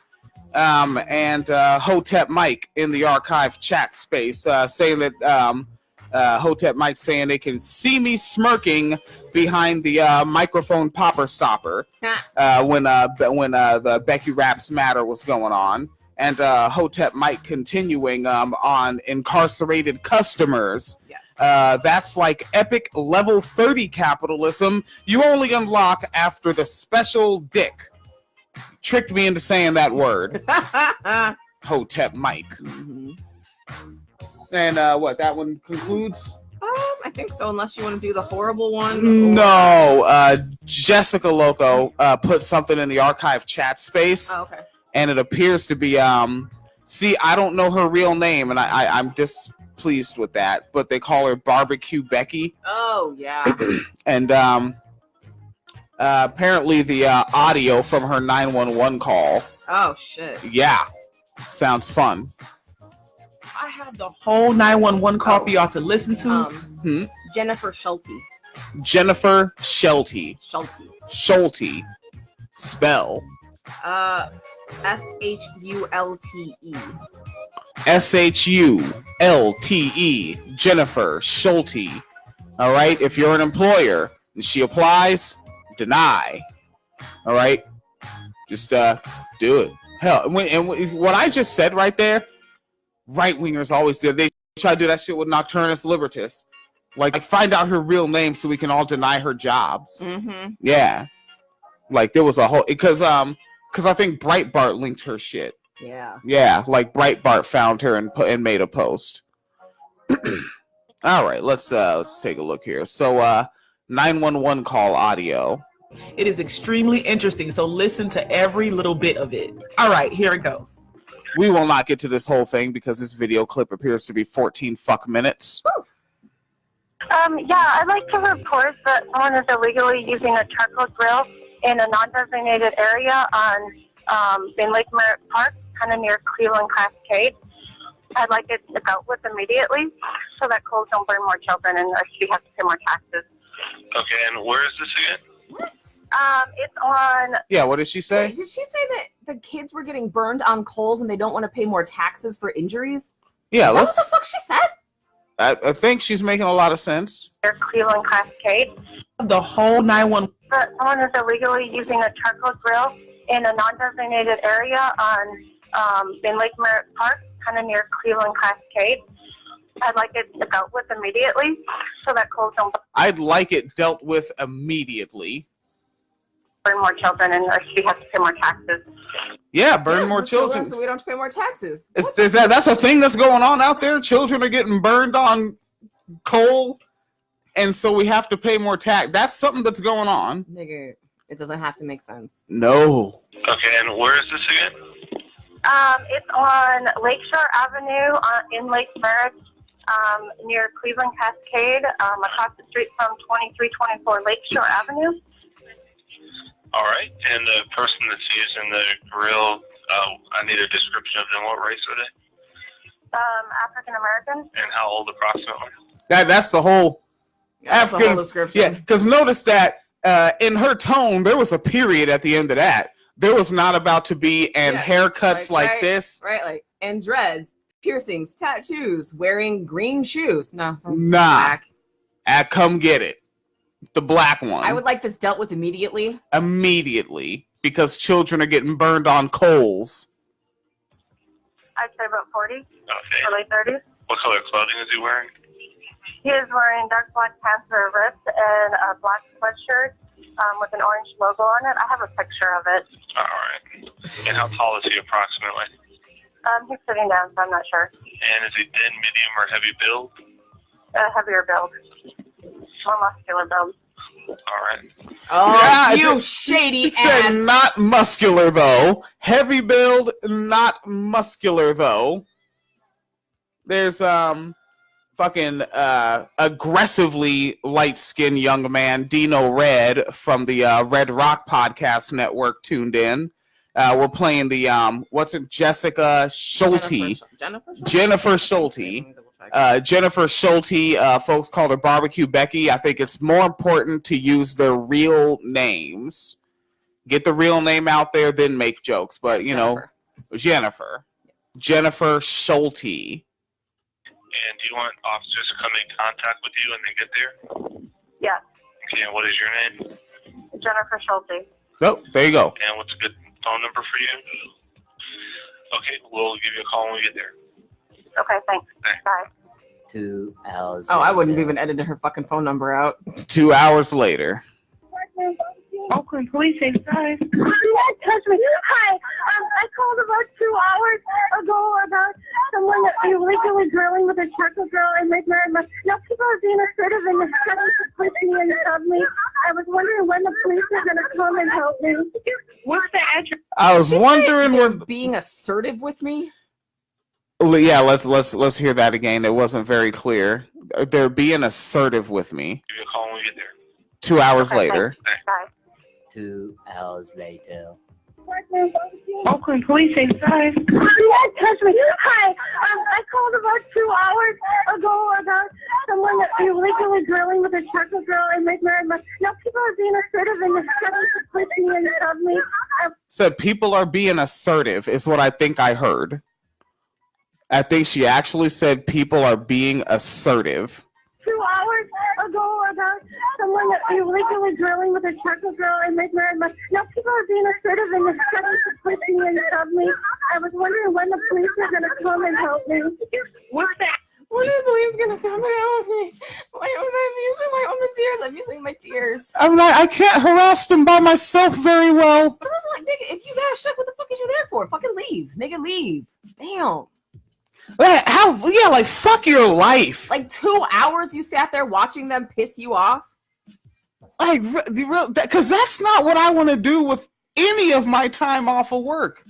And Hotep Mike in the archive chat space saying that Hotep Mike saying they can see me smirking behind the microphone popper stopper when the Becky Raps Matter was going on. And Hotep Mike continuing on incarcerated customers. Yes. That's like epic level 30 capitalism you only unlock after the special dick. Tricked me into saying that word. Hotep Mike. Mm-hmm. And what, that one concludes? I think so, unless you want to do the horrible one. No, Jessica Loco put something in the archive chat space. Oh, okay. And it appears to be, see, I don't know her real name, and I'm displeased with that, but they call her Barbecue Becky. Oh, yeah. And Apparently the audio from her 911 call. Oh shit. Yeah. Sounds fun. I have the whole 911 call for y'all to listen to. Jennifer Shculte. Jennifer Shculte. Schulte. Spell. Shulte. Shulte. Jennifer Shculte. All right. If you're an employer and she applies, deny. All right. Just do it. Hell, what I just said right there, right wingers always do. They try to do that shit with Nocturnus Libertas. Like find out her real name so we can all deny her jobs. Mm-hmm. Yeah. Like there was a whole because I think Breitbart linked her shit. Yeah. Yeah, like Breitbart found her and made a post. All right, let's take a look here. So 911 call audio. It is extremely interesting, so listen to every little bit of it. All right, here it goes. We will not get to this whole thing because this video clip appears to be 14 fuck minutes. Yeah, I'd like to report that someone is illegally using a charcoal grill in a non-designated area in Lake Merritt Park, kind of near Cleveland Cascade. I'd like it dealt with immediately so that coals don't burn more children and she has to pay more taxes. Okay, and where is this again? What? It's on... Yeah, what did she say? Wait, did she say that the kids were getting burned on coals and they don't want to pay more taxes for injuries? Yeah, what the fuck she said? I think she's making a lot of sense. Cleveland Cascade. The whole 911. That someone is illegally using a charcoal grill in a non-designated area in Lake Merritt Park, kind of near Cleveland Cascade. I'd like it dealt with immediately so that coals don't I'd like it dealt with immediately. burn more children and she has to pay more taxes. Yeah, burn more children. So we don't have to pay more taxes. That's a thing that's going on out there? Children are getting burned on coal, and so we have to pay more tax. That's something that's going on. Nigga, it doesn't have to make sense. No. Okay, and where is this again? It's on Lakeshore Avenue in Lake Merritt, near Cleveland Cascade, across the street from 2324 Lakeshore Avenue. All right, and the person that's using the grill, I need a description of them. What race are they? African American. And how old approximately? That's the whole African. The whole description. Yeah, because notice that in her tone, there was a period at the end of that. There was not about to be haircuts like this. Right, like, and dreads, piercings, tattoos, wearing green shoes. No. Nah. Come get it. The black one. I would like this dealt with immediately. Immediately. Because children are getting burned on coals. I'd say about 40. Okay. Or late 30s. What color clothing is he wearing? He is wearing dark black pants for ripped and a black sweatshirt with an orange logo on it. I have a picture of it. All right. And how tall is he approximately? He's sitting down, so I'm not sure. And is he thin, medium, or heavy build? Heavier build. More muscular build. All right. Oh, you shady ass. Said not muscular, though. Heavy build, not muscular, though. There's, fucking aggressively light-skinned young man, Dino Red, from the Red Rock Podcast Network, tuned in. We're playing the Jessica Schulte. Jennifer Shculte. Jennifer Shculte, folks call her Barbecue Becky. I think it's more important to use their real names. Get the real name out there, then make jokes. But, you know, Jennifer. Yes. Jennifer Shculte. And do you want officers to come in contact with you and then get there? Yeah. Okay, and what is your name? Jennifer Schulte. Oh, there you go. And what's a good phone number for you? Okay, we'll give you a call when we get there. Okay, thanks. Bye. 2 hours. Oh, I wouldn't have even edited her fucking phone number out. 2 hours later. Oakland Police Station. Hi. Touch me. Hi. I called about 2 hours ago about someone that illegally grilling with a charcoal grill and Lake Merritt. Now people are being assertive and threatening to push me and shove me. I was wondering when the police are going to come and help me. What's the address? I was wondering when being assertive with me. Yeah, let's hear that again. It wasn't very clear. They're being assertive with me. Give you a call when we get there. 2 hours later. Bye. 2 hours later. Oakland police inside. You guys touch me. Hi. I called about 2 hours ago about someone that illegally drilling with a chocolate girl and make married. Now people are being assertive and they're trying to push me and shove me. Said people are being assertive is what I think I heard. I think she actually said people are being assertive. 2 hours ago about someone that illegally drilling with a chocolate girl and make married. Now people are being assertive and they're trying to push me and shove me. I was wondering when the police are going to come and help me. What's that? When are the police going to come and help me? Why am I using my own tears? I'm using my tears. I'm like, I can't harass them by myself very well. But it's like, nigga, if you got shit, what the fuck is you there for? Fucking leave. Nigga, leave. Damn. Like, fuck your life. Like 2 hours you sat there watching them piss you off? Like, because that's not what I want to do with any of my time off of work.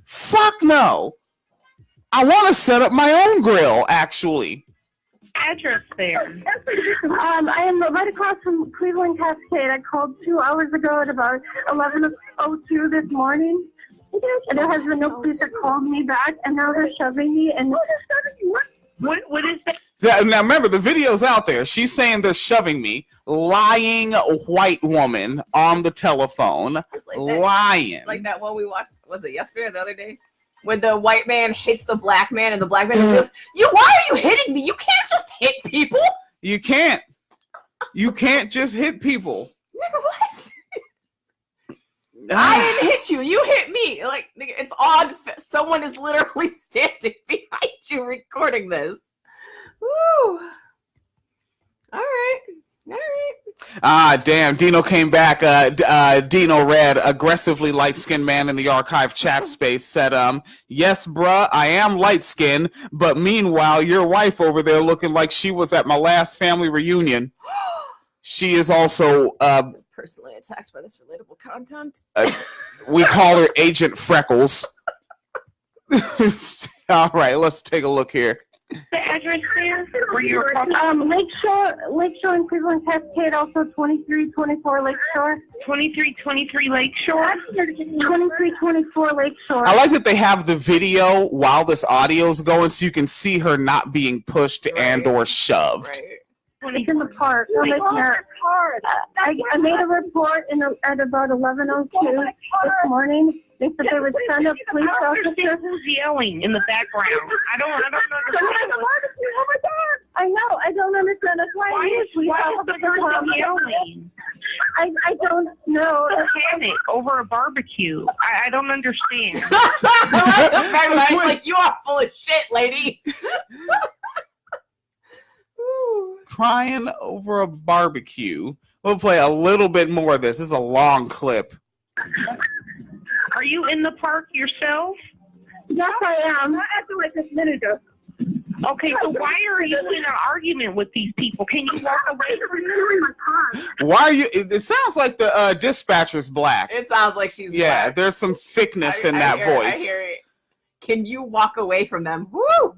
Fuck no. I want to set up my own grill, actually. Address there. I am right across from Cleveland Cascade. I called 2 hours ago at about 11:02 this morning. And there has been no police that called me back, and now they're shoving me. And what is that? Now remember, the video's out there. She's saying they're shoving me. Lying white woman on the telephone. Lying. Like that one we watched, was it yesterday or the other day? When the white man hits the black man, and the black man goes, why are you hitting me? You can't just hit people. You can't. You can't just hit people. Nigga, what? I didn't hit you. You hit me. Like, nigga, it's odd. Someone is literally standing behind you recording this. Woo. All right. Damn. Dino came back. Dino Red, aggressively light-skinned man in the archive chat space, said, yes, bruh, I am light-skinned, but meanwhile, your wife over there looking like she was at my last family reunion. She is also personally attacked by this relatable content. We call her Agent Freckles. All right, let's take a look here. The address there where you were talking? Lakeshore in Cleveland Cascade, also 2324 Lakeshore. 2323 Lakeshore? 2324 Lakeshore. I like that they have the video while this audio's going so you can see her not being pushed and or shoved. Right. It's in the park. I made a report at about 11:02 this morning. They said they would send up police officers. Who's yelling in the background? I don't understand. I know. I don't understand. That's why is the person yelling? I don't know. Panic over a barbecue. I don't understand. Like, you are full of shit, lady. Crying over a barbecue. We'll play a little bit more of this. This is a long clip. Are you in the park yourself? Yes, I am. I acted like this minute ago. Okay, so why are you in an argument with these people? Can you walk away from my car? Why are you? It sounds like the dispatcher's black. It sounds like she's black. black. There's some thickness in that voice. I hear it. Can you walk away from them? Woo!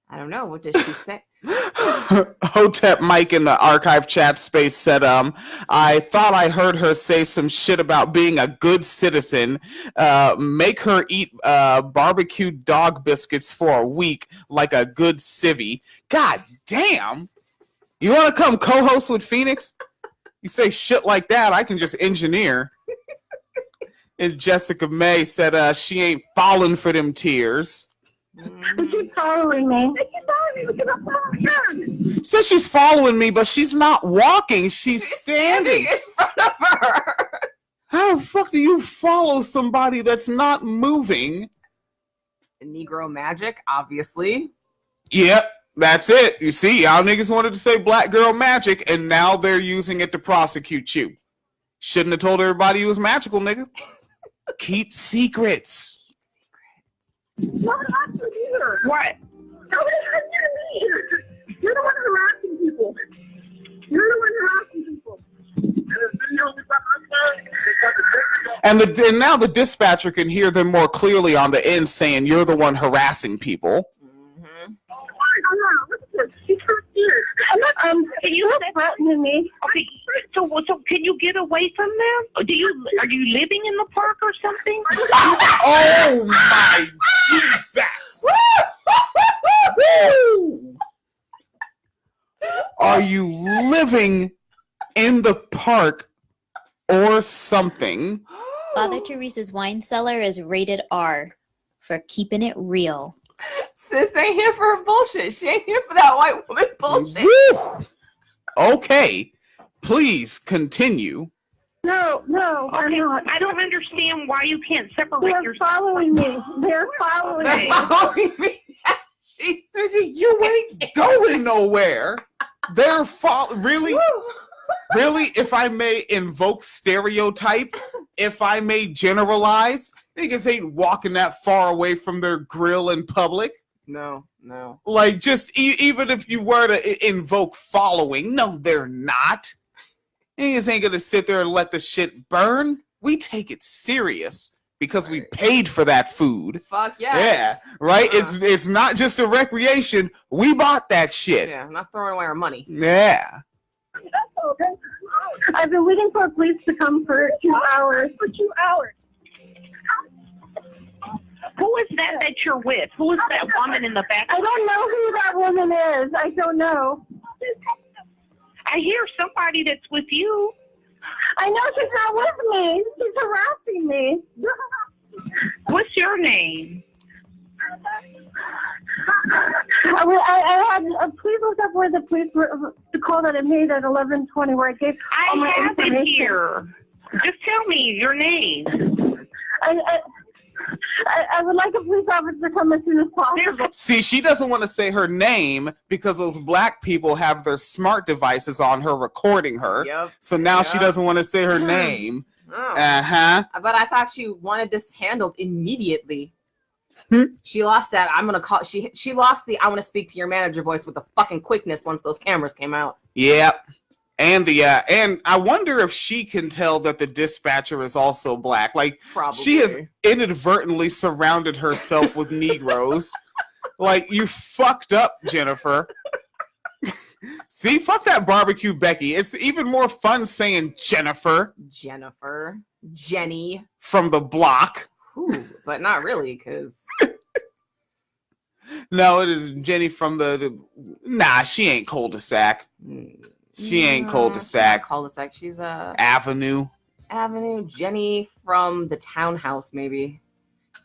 I don't know. What does she say? Hotep Mike in the archive chat space said, I thought I heard her say some shit about being a good citizen. Make her eat barbecued dog biscuits for a week like a good civvy. God damn. You want to come co-host with Phoenix? You say shit like that, I can just engineer. And Jessica May said she ain't falling for them tears. They keep following me. Says she's following me, but she's not walking. She's standing in front of her. How the fuck do you follow somebody that's not moving? Negro magic, obviously. Yep, that's it. You see, y'all niggas wanted to say black girl magic, and now they're using it to prosecute you. Shouldn't have told everybody you was magical, nigga. Keep secrets. What? Nobody has me. You're the one harassing people. And now the dispatcher can hear them more clearly on the end saying you're the one harassing people. Can you threaten me? Okay, So can you get away from them? Are you living in the park or something? Oh my Jesus! Woo! Are you living in the park or something? Father Teresa's wine cellar is rated R for keeping it real. Sis ain't here for her bullshit. She ain't here for that white woman bullshit. Woo! Okay, please continue. No, I'm not. I don't understand why you can't separate yourself. They're following me. They're following me. You ain't going nowhere. They're really? Really? If I may invoke stereotype, if I may generalize, niggas ain't walking that far away from their grill in public. No. Like, just even if you were to invoke following, no, they're not. Niggas ain't gonna sit there and let the shit burn. We take it serious because we paid for that food. Fuck yeah. Yeah, right? It's not just a recreation. We bought that shit. Yeah, I'm not throwing away our money. Yeah. I've been waiting for police to come for 2 hours. For 2 hours. Who is that you're with? Who is that woman in the back? I don't know who that woman is. I don't know. I hear somebody that's with you. I know she's not with me. She's harassing me. What's your name? I had please look up where the police were, the call that I made at 11:20 where I gave all my information. I have it here. Just tell me your name. I would like a police officer to come as soon as possible. See, she doesn't want to say her name because those black people have their smart devices on her recording her. Yep. So now she doesn't want to say her name. Oh. Uh-huh. But I thought she wanted this handled immediately. She lost that. I'm gonna call. She lost the I want to speak to your manager voice with the fucking quickness once those cameras came out. Yep. And and I wonder if she can tell that the dispatcher is also black. Like, probably. She has inadvertently surrounded herself with Negroes. Like, you fucked up, Jennifer. See, fuck that barbecue Becky. It's even more fun saying Jennifer. Jenny. From the block. Ooh, but not really, because... No, it is Jenny from the... Nah, she ain't cul-de-sac. She ain't cul-de-sac. Cul-de-sac. She's Avenue. Jenny from the townhouse, maybe.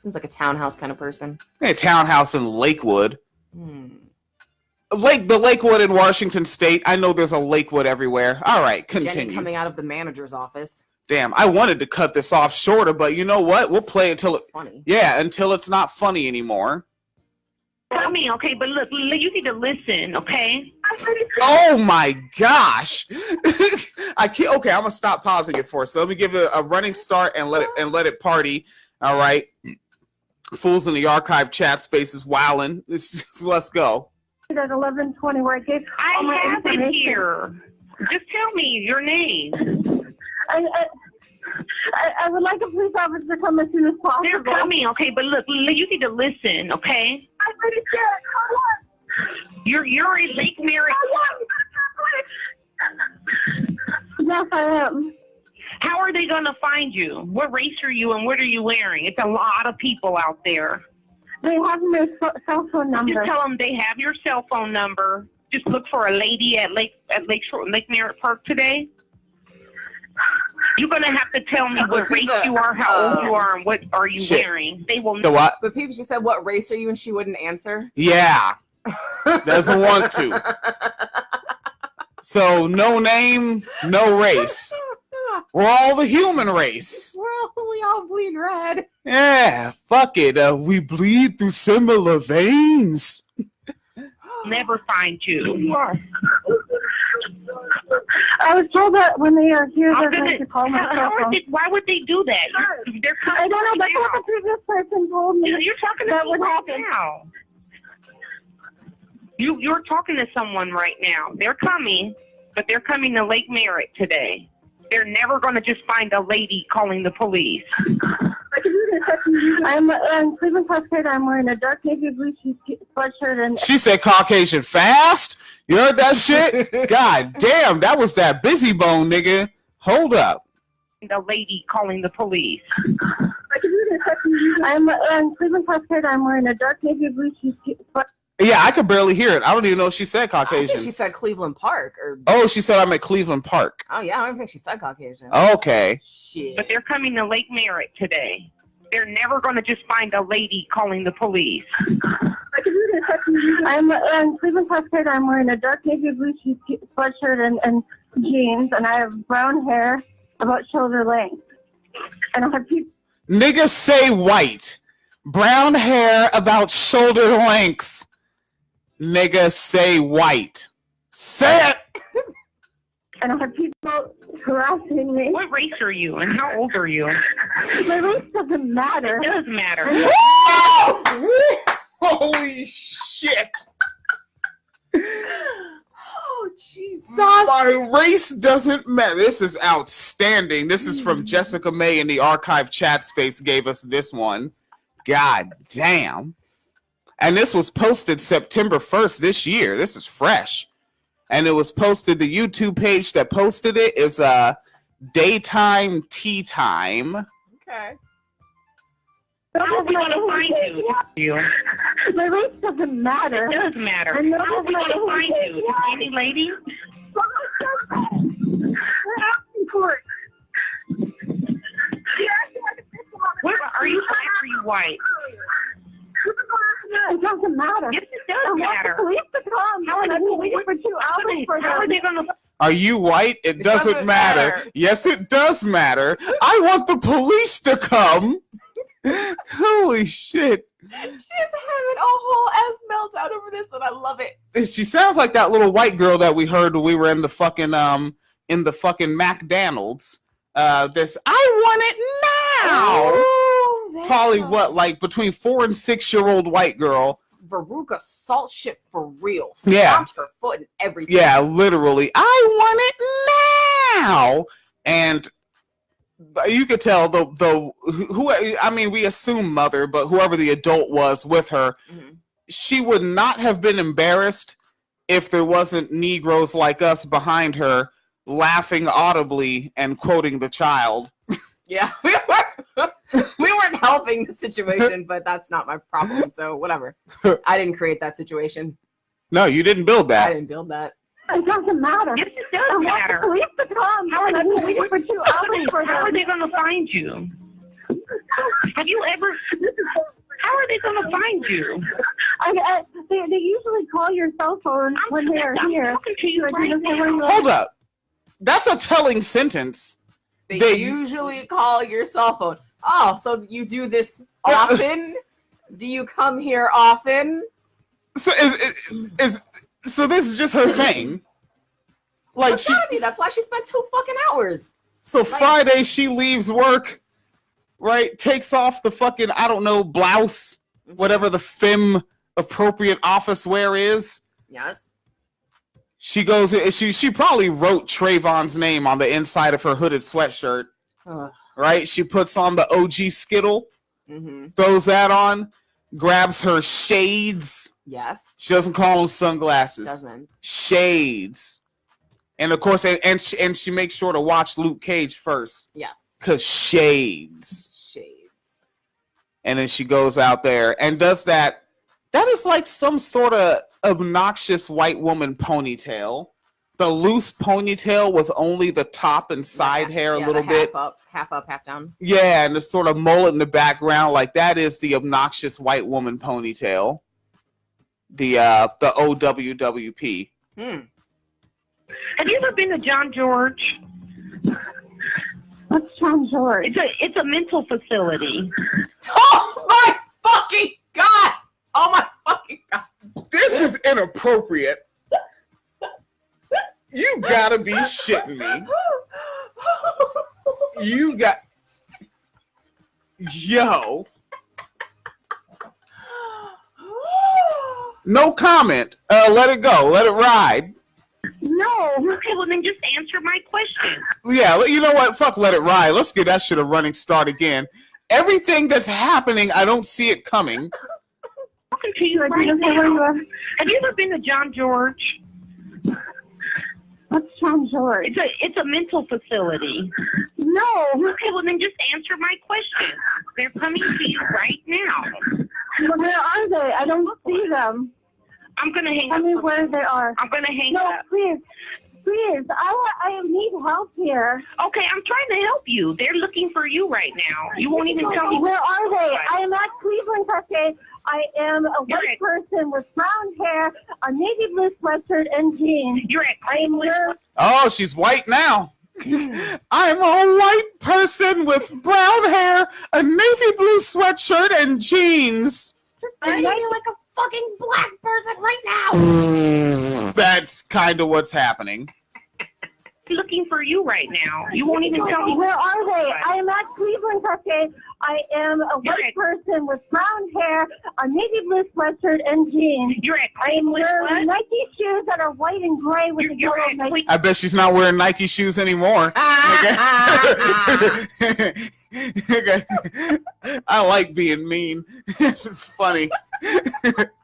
Seems like a townhouse kind of person. A townhouse in Lakewood. The Lakewood in Washington State. I know there's a Lakewood everywhere. All right, continue. Jenny coming out of the manager's office. Damn, I wanted to cut this off shorter, but you know what? We'll play until funny. Yeah, until it's not funny anymore. Tell me, okay, but look, you need to listen, okay? Oh my gosh! I can't. Okay, I'm gonna stop pausing it for us. So let me give it a running start and let it party. All right, fools in the archive chat space is wilding. Let's go. At 11:20, where I gave all my information. I have it here. Just tell me your name. I would like a police officer to come as soon as possible. They're coming, okay, but look, you need to listen, okay? I'm pretty scared. You're a Lake Merritt. Yes, I am. How are they going to find you? What race are you and what are you wearing? It's a lot of people out there. They have my cell phone number. Just tell them they have your cell phone number. Just look for a lady at Lake Merritt Park today. You're going to have to tell me what race you are, how old you are, and what are you wearing. They will. The what? But people just said, what race are you? And she wouldn't answer. Yeah. Doesn't want to. So, no name, no race. We're all the human race. We all bleed red. Yeah, fuck it. We bleed through similar veins. Never find you. I was told that when they are here, they're going to call my cell phone. Why would they do that? I don't know. That's what the previous person told me. You're talking to that would happen now. You're talking to someone right now. They're coming, but they're coming to Lake Merritt today. They're never going to just find a lady calling the police. I'm Cleveland Caucasian. I'm wearing a dark navy blue sweatshirt and. She said Caucasian fast. You heard that shit? God damn, that was that busy bone, nigga. Hold up. The lady calling the police. I'm in Cleveland, Caucasian. I'm wearing a dark navy blue. Yeah, I could barely hear it. I don't even know if she said I Caucasian. think she said Cleveland Park. Oh, she said I'm at Cleveland Park. Oh, yeah, I don't think she said Caucasian. Okay. Shit. But they're coming to Lake Merritt today. They're never going to just find a lady calling the police. I'm in Cleveland, Caucasian. I'm wearing a dark navy blue sweatshirt and jeans, and I have brown hair about shoulder length. And I have people. Niggas say white. Brown hair about shoulder length. Niggas say white. Say it! And I have people harassing me. What race are you and how old are you? My race doesn't matter. It does matter. Holy shit! Oh, Jesus. My race doesn't matter. This is outstanding. This is from Jessica May in the archive chat space gave us this one. God damn. And this was posted September 1st this year. This is fresh. And it was posted, the YouTube page that posted it is Daytime Tea Time. Okay. I want to find you. My race doesn't matter. It does matter. I want to find you. Any lady? What, are you black or are you white? It doesn't matter. Yes, it does matter. I want the police to come. How are they waiting for 2 hours for them? How are they going to... Are you white? It doesn't matter. Yes, it does matter. I want the police to come. Holy shit. She's having a whole ass meltdown over this, and I love it. She sounds like that little white girl that we heard when we were in the fucking McDonald's. This I want it now. Oh, probably what, like between 4 and 6 year old white girl. Veruca salt shit for real. Yeah. Stomped her foot and everything. Yeah, literally. I want it now. And you could tell we assume mother, but whoever the adult was with her, she would not have been embarrassed if there wasn't Negroes like us behind her laughing audibly and quoting the child. Yeah, we weren't helping the situation, but that's not my problem, so whatever. I didn't create that situation. No, you didn't build that. I didn't build that. It doesn't matter. Yes, it does matter. I want the police to come. How are they waiting for 2 hours for them? How are they going to find you? Have you ever... How are they going to find you? They usually call your cell phone when they're here. Hold up. That's a telling sentence. They usually call your cell phone. Oh, so you do this often? Do you come here often? So so this is just her thing. Like it's gotta be. That's why she spent 2 fucking hours. So Friday she leaves work, right? Takes off the fucking, I don't know, blouse, whatever the femme appropriate office wear is. Yes. She goes. She probably wrote Trayvon's name on the inside of her hooded sweatshirt. Right? She puts on the OG Skittle, throws that on, grabs her shades. Yes. She doesn't call them sunglasses. Doesn't. Shades. And of course, and she makes sure to watch Luke Cage first. Yes. Cause shades. Shades. And then she goes out there and does that. That is like some sort of obnoxious white woman ponytail. The loose ponytail with only the top and side hair a little bit. Half up, half down. Yeah, and the sort of mullet in the background. Like that is the obnoxious white woman ponytail. The OWWP. Have you ever been to John George? What's John George? It's a mental facility. Oh my fucking God! Oh my fucking God! This is inappropriate. You gotta be shitting me. You got... Yo. No comment. Let it go. Let it ride. No. Okay, well then just answer my question. Yeah, you know what? Fuck let it ride. Let's get that shit a running start again. Everything that's happening, I don't see it coming. Talking to you right now. Have you ever been to John George? What's John George? It's a mental facility. No. Okay, well then just answer my question. They're coming to you right now. Where are they? I don't see them. I'm gonna hang up. Tell me where they are. I'm gonna hang no, up. Please. Please, I need help here. Okay, I'm trying to help you. They're looking for you right now. You won't even tell me. Where are they? I am at Cleveland Cafe. I am a white person with brown hair, a navy blue sweatshirt, and jeans. You're at Cleveland. Oh, she's white now. I'm a white person with brown hair, a navy blue sweatshirt, and jeans. I'm like a fucking black person right now. That's kind of what's happening. Looking for you right now. You won't even tell me. Where are they? I am at Cleveland Cafe. I am a white person with brown hair, a navy blue sweatshirt, and jeans. You're at I am Cleveland wearing Nike shoes that are white and gray with a yellow Nike. I bet she's not wearing Nike shoes anymore. Okay. I like being mean. This is funny.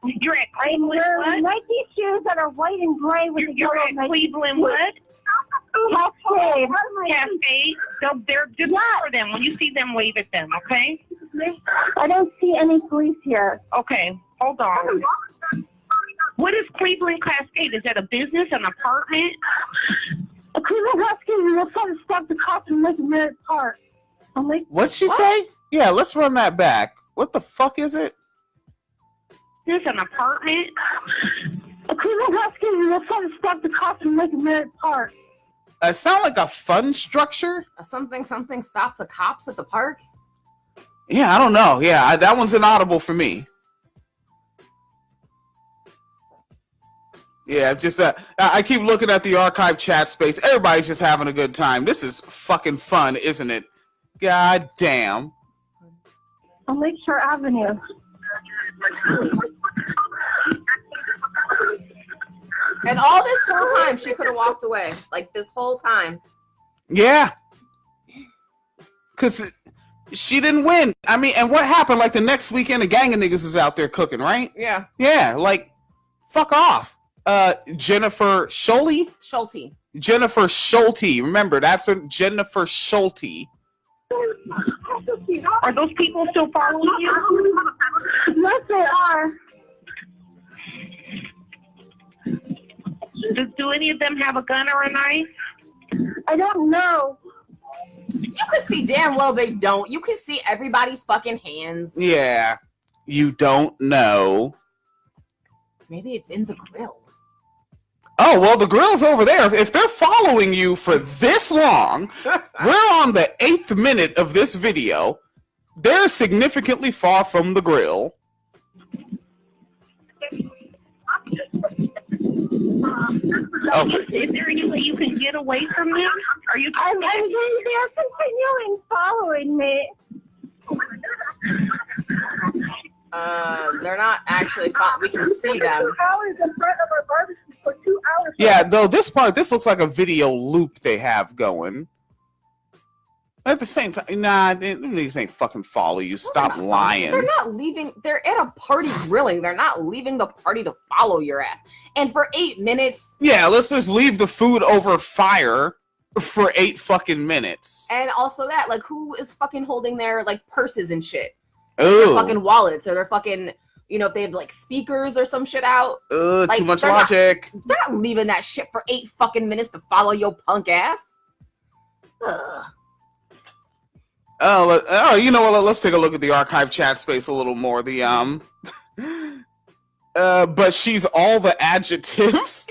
You're at I am wearing Nike shoes that are white and gray with a You're yellow at Nike. Cleveland what? Cafe. Cafe. They're just for them. When you see them, wave at them, okay? I don't see any police here. Okay, hold on. What is Cleveland Cascade? Is that a business, an apartment? A Cleveland Cascade, we're trying to stop the cops from making Merritt Park. I'm like, What'd she say? Yeah, let's run that back. What the fuck is it? Is this an apartment? A Cleveland Cascade, we're trying to stop the cops from making Merritt Park. Sound like a fun structure? Something stop the cops at the park? Yeah, I don't know. Yeah, that one's inaudible for me. Yeah, just I keep looking at the archive chat space. Everybody's just having a good time. This is fucking fun, isn't it? God damn. On Lakeshore Avenue. And all this whole time, she could have walked away. Like, this whole time. Yeah. Because she didn't win. I mean, and what happened? Like, the next weekend, a gang of niggas was out there cooking, right? Yeah. Yeah, like, fuck off. Jennifer Shculte? Schulte. Jennifer Shculte. Remember, that's Jennifer Shculte. Are those people still following you? Yes, they are. Do any of them have a gun or a knife? I don't know. You can see damn well they don't. You can see everybody's fucking hands. Yeah. You don't know. Maybe it's in the grill. Oh, well, the grill's over there. If they're following you for this long, we're on the 8th minute of this video. They're significantly far from the grill. Okay. Is there any way you can get away from them? Are you? They're continuing following me. They're not actually. We can see them. 2 hours in front of our barbecue for 2 hours. Yeah, though this looks like a video loop they have going. At the same time, nah, these ain't fucking follow you. Stop lying. They're not leaving. They're at a party grilling. They're not leaving the party to follow your ass. And for 8 minutes. Yeah, let's just leave the food over fire for 8 fucking minutes. And also that, like, who is fucking holding their, like, purses and shit? Ooh. Their fucking wallets or their fucking, you know, if they have, like, speakers or some shit out. Like, Too much logic. They're not leaving that shit for 8 fucking minutes to follow your punk ass. Ugh. Oh, you know what? Let's take a look at the archive chat space a little more. But she's all the adjectives.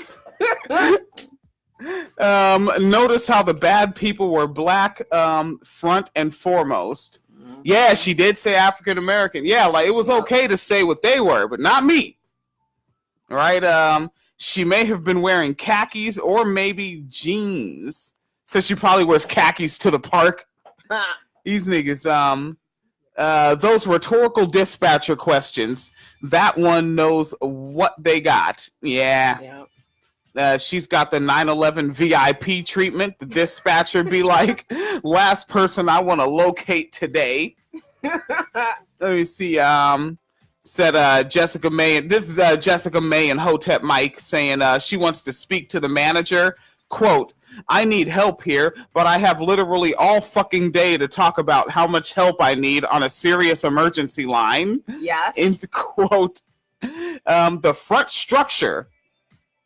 Notice how the bad people were black, front and foremost. Yeah, she did say African American. Yeah, like it was okay to say what they were, but not me. Right? She may have been wearing khakis or maybe jeans. So she probably wears khakis to the park. These niggas, those rhetorical dispatcher questions, that one knows what they got. Yeah. She's got the 9/11 VIP treatment. The dispatcher be like, last person I want to locate today. Let me see. Said Jessica May. This is Jessica May and Hotep Mike saying she wants to speak to the manager. quote, I need help here, but I have literally all fucking day to talk about how much help I need on a serious emergency line. Yes. End quote. The front structure,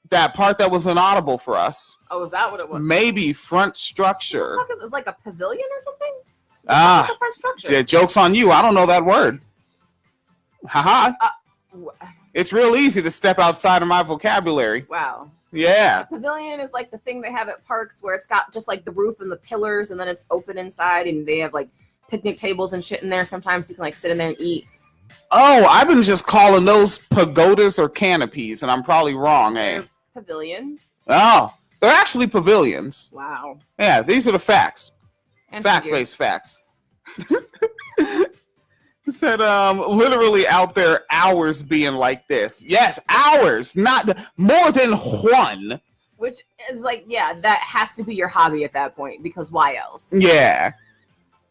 that part that was inaudible for us. Oh, is that what it was? Maybe front structure. What the fuck is it? Like a pavilion or something? Ah, What's the front structure? yeah, joke's on you. I don't know that word. Haha. It's real easy to step outside of my vocabulary. Wow. Yeah. A pavilion is like the thing they have at parks where it's got just like the roof and the pillars and then it's open inside and they have like picnic tables and shit in there. Sometimes you can like sit in there and eat. Oh, I've been just calling those pagodas or canopies, and I'm probably wrong, eh? Pavilions. Oh, they're actually pavilions. Wow. Yeah, these are the facts. And Fact-based facts. Said literally out there hours being like this. Yes, hours, not more than one. Which is like, yeah, that has to be your hobby at that point because why else? Yeah.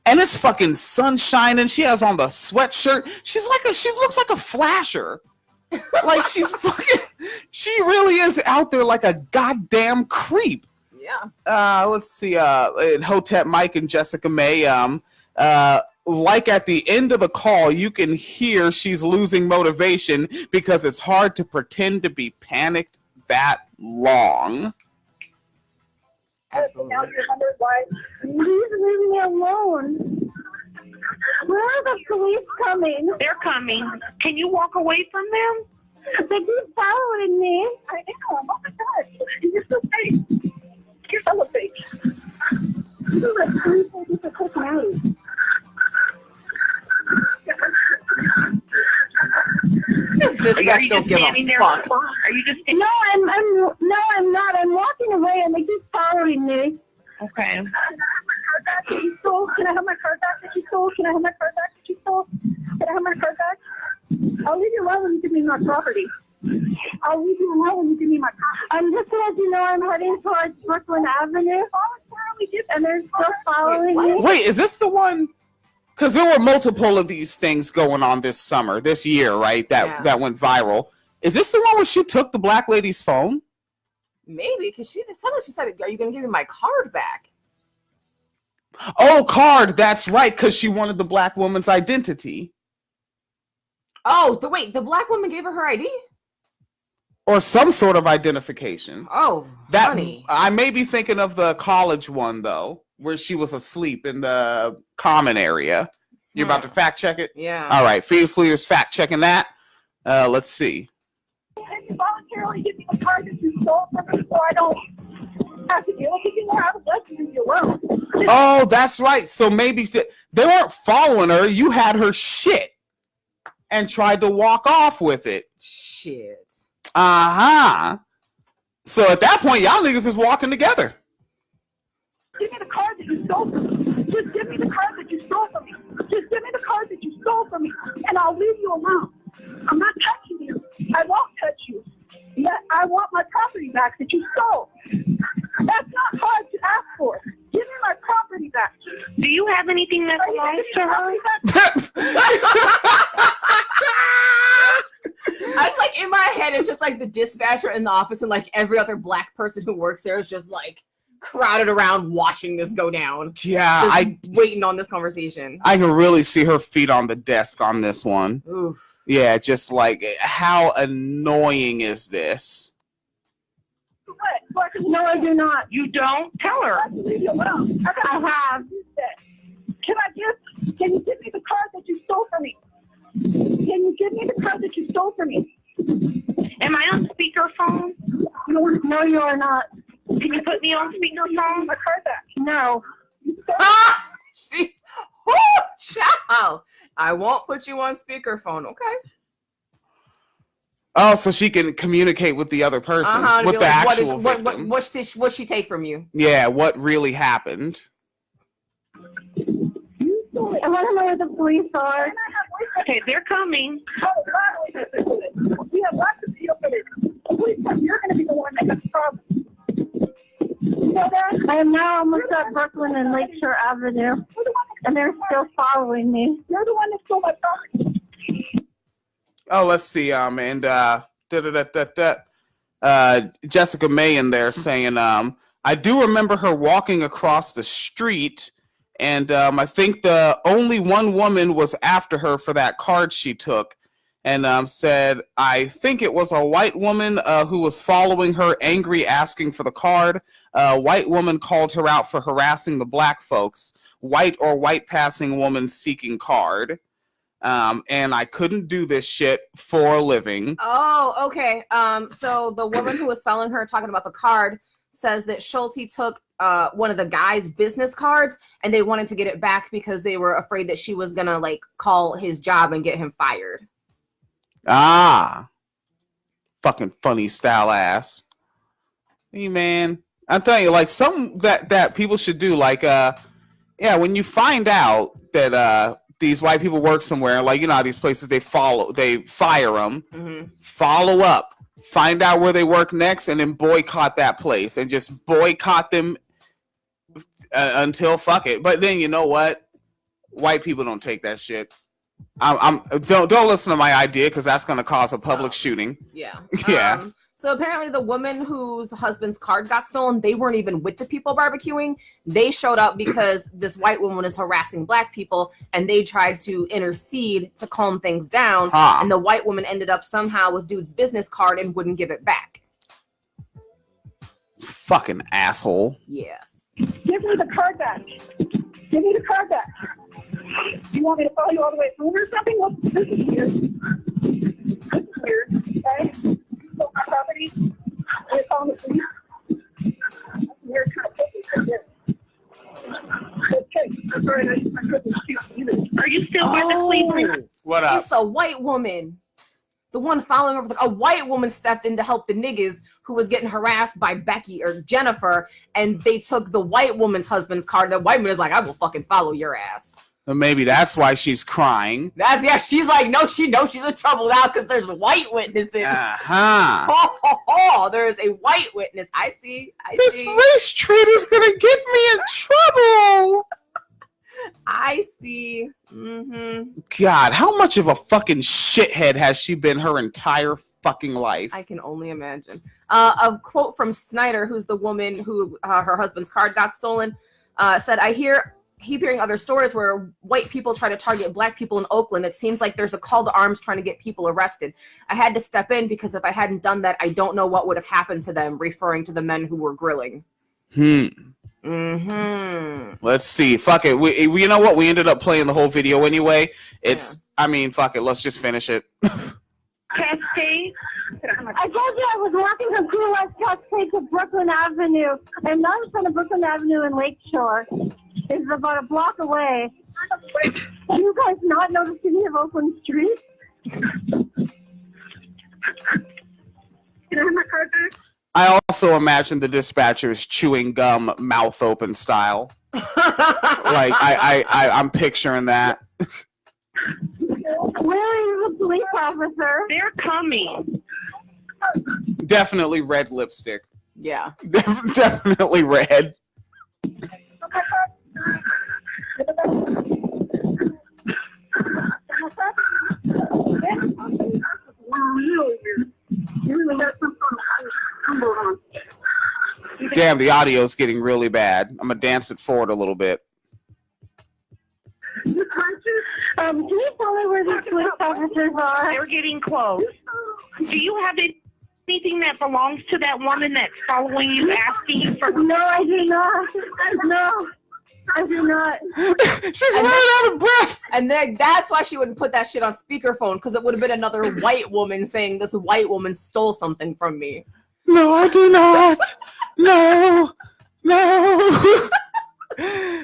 And it's fucking sunshine and she has on the sweatshirt. She looks like a flasher. Like she really is out there like a goddamn creep. Yeah. Let's see, Hotep Mike and Jessica May, like at the end of the call, you can hear she's losing motivation because it's hard to pretend to be panicked that long. Absolutely. Now you're wondering why. Please leave me alone. Where are the police coming? They're coming. Can you walk away from them? They keep following me. I know. Oh my God. You're so fake. You're so fake. You're like three different personalities. This dispatch don't give a fuck. Are you just? No, I'm not. I'm walking away and they keep following me. Okay. Can I have my card back that you stole? Can I have my card back that you stole? Can I have my card back? I'll leave you alone when you give me my property. I'll leave you alone when you give me my property. I'm just gonna let you know I'm heading towards Brooklyn Avenue. And they're still following me. Wait, is this the one? Because there were multiple of these things going on this year, right? That went viral. Is this the one where she took the black lady's phone? Maybe, because she said, are you going to give me my card back? Oh, card. That's right, because she wanted the black woman's identity. Oh, wait, the black woman gave her ID? Or some sort of identification. Oh, funny. I may be thinking of the college one, though, where she was asleep in the common area. You're about to fact check it? Yeah. All right, Phoenix Leaders fact checking that. Let's see. Can you voluntarily give me the card that you stole from me so I don't have to deal with it? You know, I would let you leave you alone. Oh, that's right. So maybe they weren't following her. You had her shit and tried to walk off with it. Shit. Uh-huh. So at that point, y'all niggas is walking together. Give me the card that you stole from me. Just give me the card that you stole from me. Just give me the card that you stole from me, and I'll leave you alone. I'm not touching you. I won't touch you. Yet I want my property back that you stole. That's not hard to ask for. Give me my property back. Do you have anything that belongs to her? I like in my head, it's just like the dispatcher in the office, and like every other black person who works there is just like crowded around watching this go down. Yeah, just waiting on this conversation. I can really see her feet on the desk on this one. Oof. Yeah, just like, how annoying is this? What? No, I do not. You don't? Tell her. Leave you alone. I have. Can you give me the card that you stole from me? Can you give me the card that you stole from me? Am I on speakerphone? No, you are not. Can you put me on speakerphone? My card back. No. Child. I won't put you on speakerphone, okay? Oh, so she can communicate with the other person, with the like, actual victim. What she take from you? Yeah, what really happened? I want to know where the police are. Okay, they're coming. We have lots of video footage. You're going to be the one that has problems. You know that? I am now almost at Brooklyn and Lakeshore Avenue, and they're still following me. You're the one that stole my property. Oh, let's see. Jessica May in there saying, I do remember her walking across the street, and I think the only one woman was after her for that card she took, and said, I think it was a white woman who was following her, angry, asking for the card. A white woman called her out for harassing the black folks. White or white passing woman seeking card. And I couldn't do this shit for a living. Oh, okay. So the woman who was following her talking about the card says that Schulte took one of the guy's business cards and they wanted to get it back because they were afraid that she was gonna like call his job and get him fired. Ah, fucking funny style ass. Hey man, I'm telling you, like something that people should do, like yeah, when you find out that these white people work somewhere, like, you know how these places they fire them, follow up, find out where they work next, and then boycott that place and just boycott them until fuck it. But then you know what? White people don't take that shit. Don't listen to my idea because that's going to cause a public shooting. Yeah. Yeah. So apparently the woman whose husband's card got stolen, they weren't even with the people barbecuing. They showed up because this white woman is harassing black people, and they tried to intercede to calm things down. And the white woman ended up somehow with dude's business card and wouldn't give it back. Fucking asshole. Yes. Give me the card back. Give me the card back. Do you want me to follow you all the way through or something? Well, this is weird. This is weird. Okay? So my property, we're calling the police. That's weird kind of thing. Okay, I'm sorry, I couldn't shoot either. Are you still with the Cleveland? What up? It's a white woman. The one following over a white woman stepped in to help the niggas who was getting harassed by Becky or Jennifer, and they took the white woman's husband's card. The white woman is like, I will fucking follow your ass. And maybe that's why she's crying. She's like, no, she knows she's in trouble now because there's white witnesses. There's a white witness. I see. This race traitor's gonna get me in trouble. I see. God, how much of a fucking shithead has she been her entire fucking life? I can only imagine. A quote from Snyder, who's the woman who her husband's card got stolen, said, I keep hearing other stories where white people try to target black people in Oakland. It seems like there's a call to arms trying to get people arrested. I had to step in because if I hadn't done that, I don't know what would have happened to them, referring to the men who were grilling. Let's see. Fuck it. We you know what? We ended up playing the whole video anyway. I mean, fuck it. Let's just finish it. Cascade. I told you I was walking from Key West Cascade to Brooklyn Avenue, and now in front of Brooklyn Avenue in Lakeshore. It's about a block away. Do you guys not know the city of Oakland Street? Can I have my card back? I also imagine the dispatcher is chewing gum, mouth open style. Like I'm picturing that. Where is the police officer? They're coming. Definitely red lipstick. Yeah. Definitely red. Damn, the audio's getting really bad. I'm gonna dance it forward a little bit. Can you tell me where these police officers are? They're getting close. Do you have anything that belongs to that woman that's following you, asking you for? No, I do not. No, I do not. She's running out of breath. And then that's why she wouldn't put that shit on speakerphone, because it would have been another white woman saying this white woman stole something from me. No, I do not. No.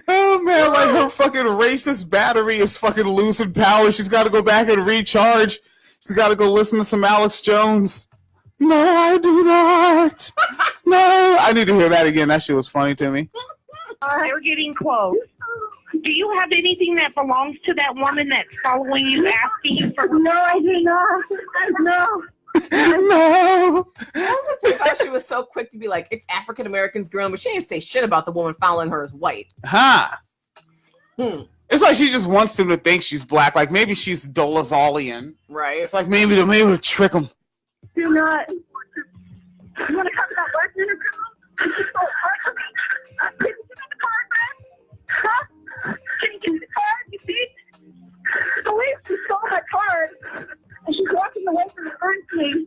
Oh man, like her fucking racist battery is fucking losing power. She's got to go back and recharge. She's got to go listen to some Alex Jones. No, I do not. No, I need to hear that again. That shit was funny to me. They're getting close. Do you have anything that belongs to that woman that's following you, asking you for? No, I do not. No. No. I also thought she was so quick to be like, it's African Americans grilling, but she didn't say shit about the woman following her as white. It's like she just wants them to think she's black. Like maybe she's Dolezalian. Right. It's like maybe to trick them. Do not. You want to come to that black dinner? Can you give me the card back? Huh? Can you give me the card? You see? The way she stole my card, and she's walking away from the me,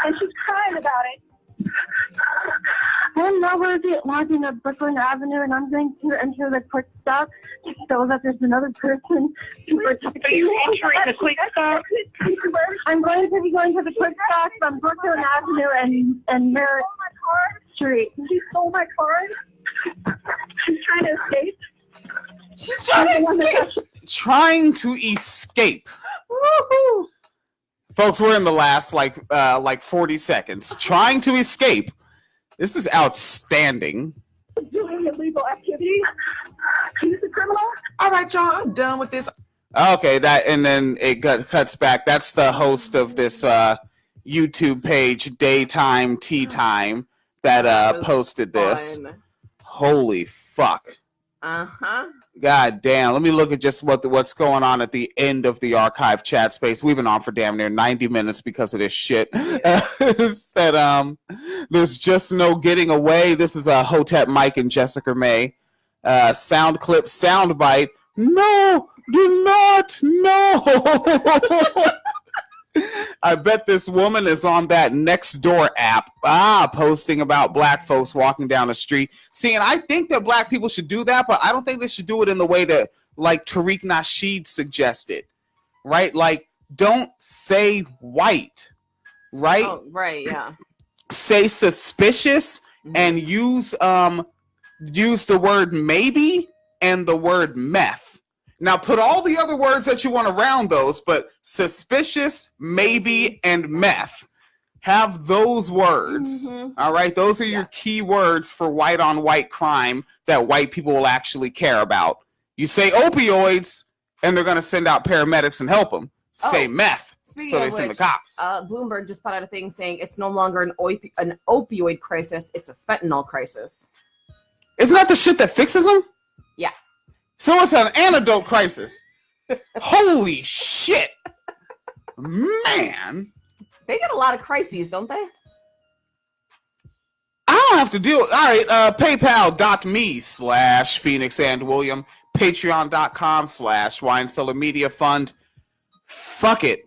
and she's crying about it. I'm now walking up Brooklyn Avenue, and I'm going to enter the quick stop so that there's another person to protect. Are you entering the quick stop? I'm going to be going to the quick stop from Brooklyn Avenue and Merritt Street. She stole my card. She's trying to escape. She's trying to escape. Woohoo! Folks, we're in the last like 40 seconds. Trying to escape. This is outstanding. Doing illegal activity. She's a criminal. All right, y'all. I'm done with this. Okay, and then it cuts back. That's the host of this YouTube page, Daytime Tea Time, that posted this. Fun. Holy fuck. Uh-huh. God damn. Let me look at just what's going on at the end of the archive chat space. We've been on for damn near 90 minutes because of this shit. Said, there's just no getting away. This is Hotep Mike and Jessica May. Sound clip, sound bite. No, do not. No. I bet this woman is on that Nextdoor app, posting about black folks walking down the street. See, and I think that black people should do that, but I don't think they should do it in the way that, like, Tariq Nasheed suggested, right? Like, don't say white, right? Oh, right, yeah. Say suspicious and use the word maybe and the word meth. Now, put all the other words that you want around those, but suspicious, maybe, and meth. Have those words. All right? Those are your key words for white-on-white crime that white people will actually care about. You say opioids, and they're going to send out paramedics and help them. Say meth, so they send the cops. Bloomberg just put out a thing saying it's no longer an opioid crisis, it's a fentanyl crisis. Isn't that the shit that fixes them? Yeah. So it's an antidote crisis. Holy shit. Man. They get a lot of crises, don't they? I don't have to deal. All right. PayPal.me/Phoenix and William. Patreon.com/Wine Cellar Media Fund. Fuck it.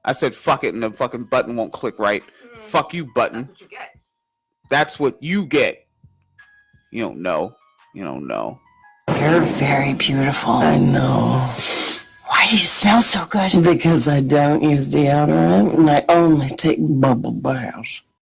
I said fuck it and the fucking button won't click right. Fuck you, button. That's what you get. That's what you get. You don't know. You don't know. You're very beautiful. I know. Why do you smell so good? Because I don't use deodorant and I only take bubble baths.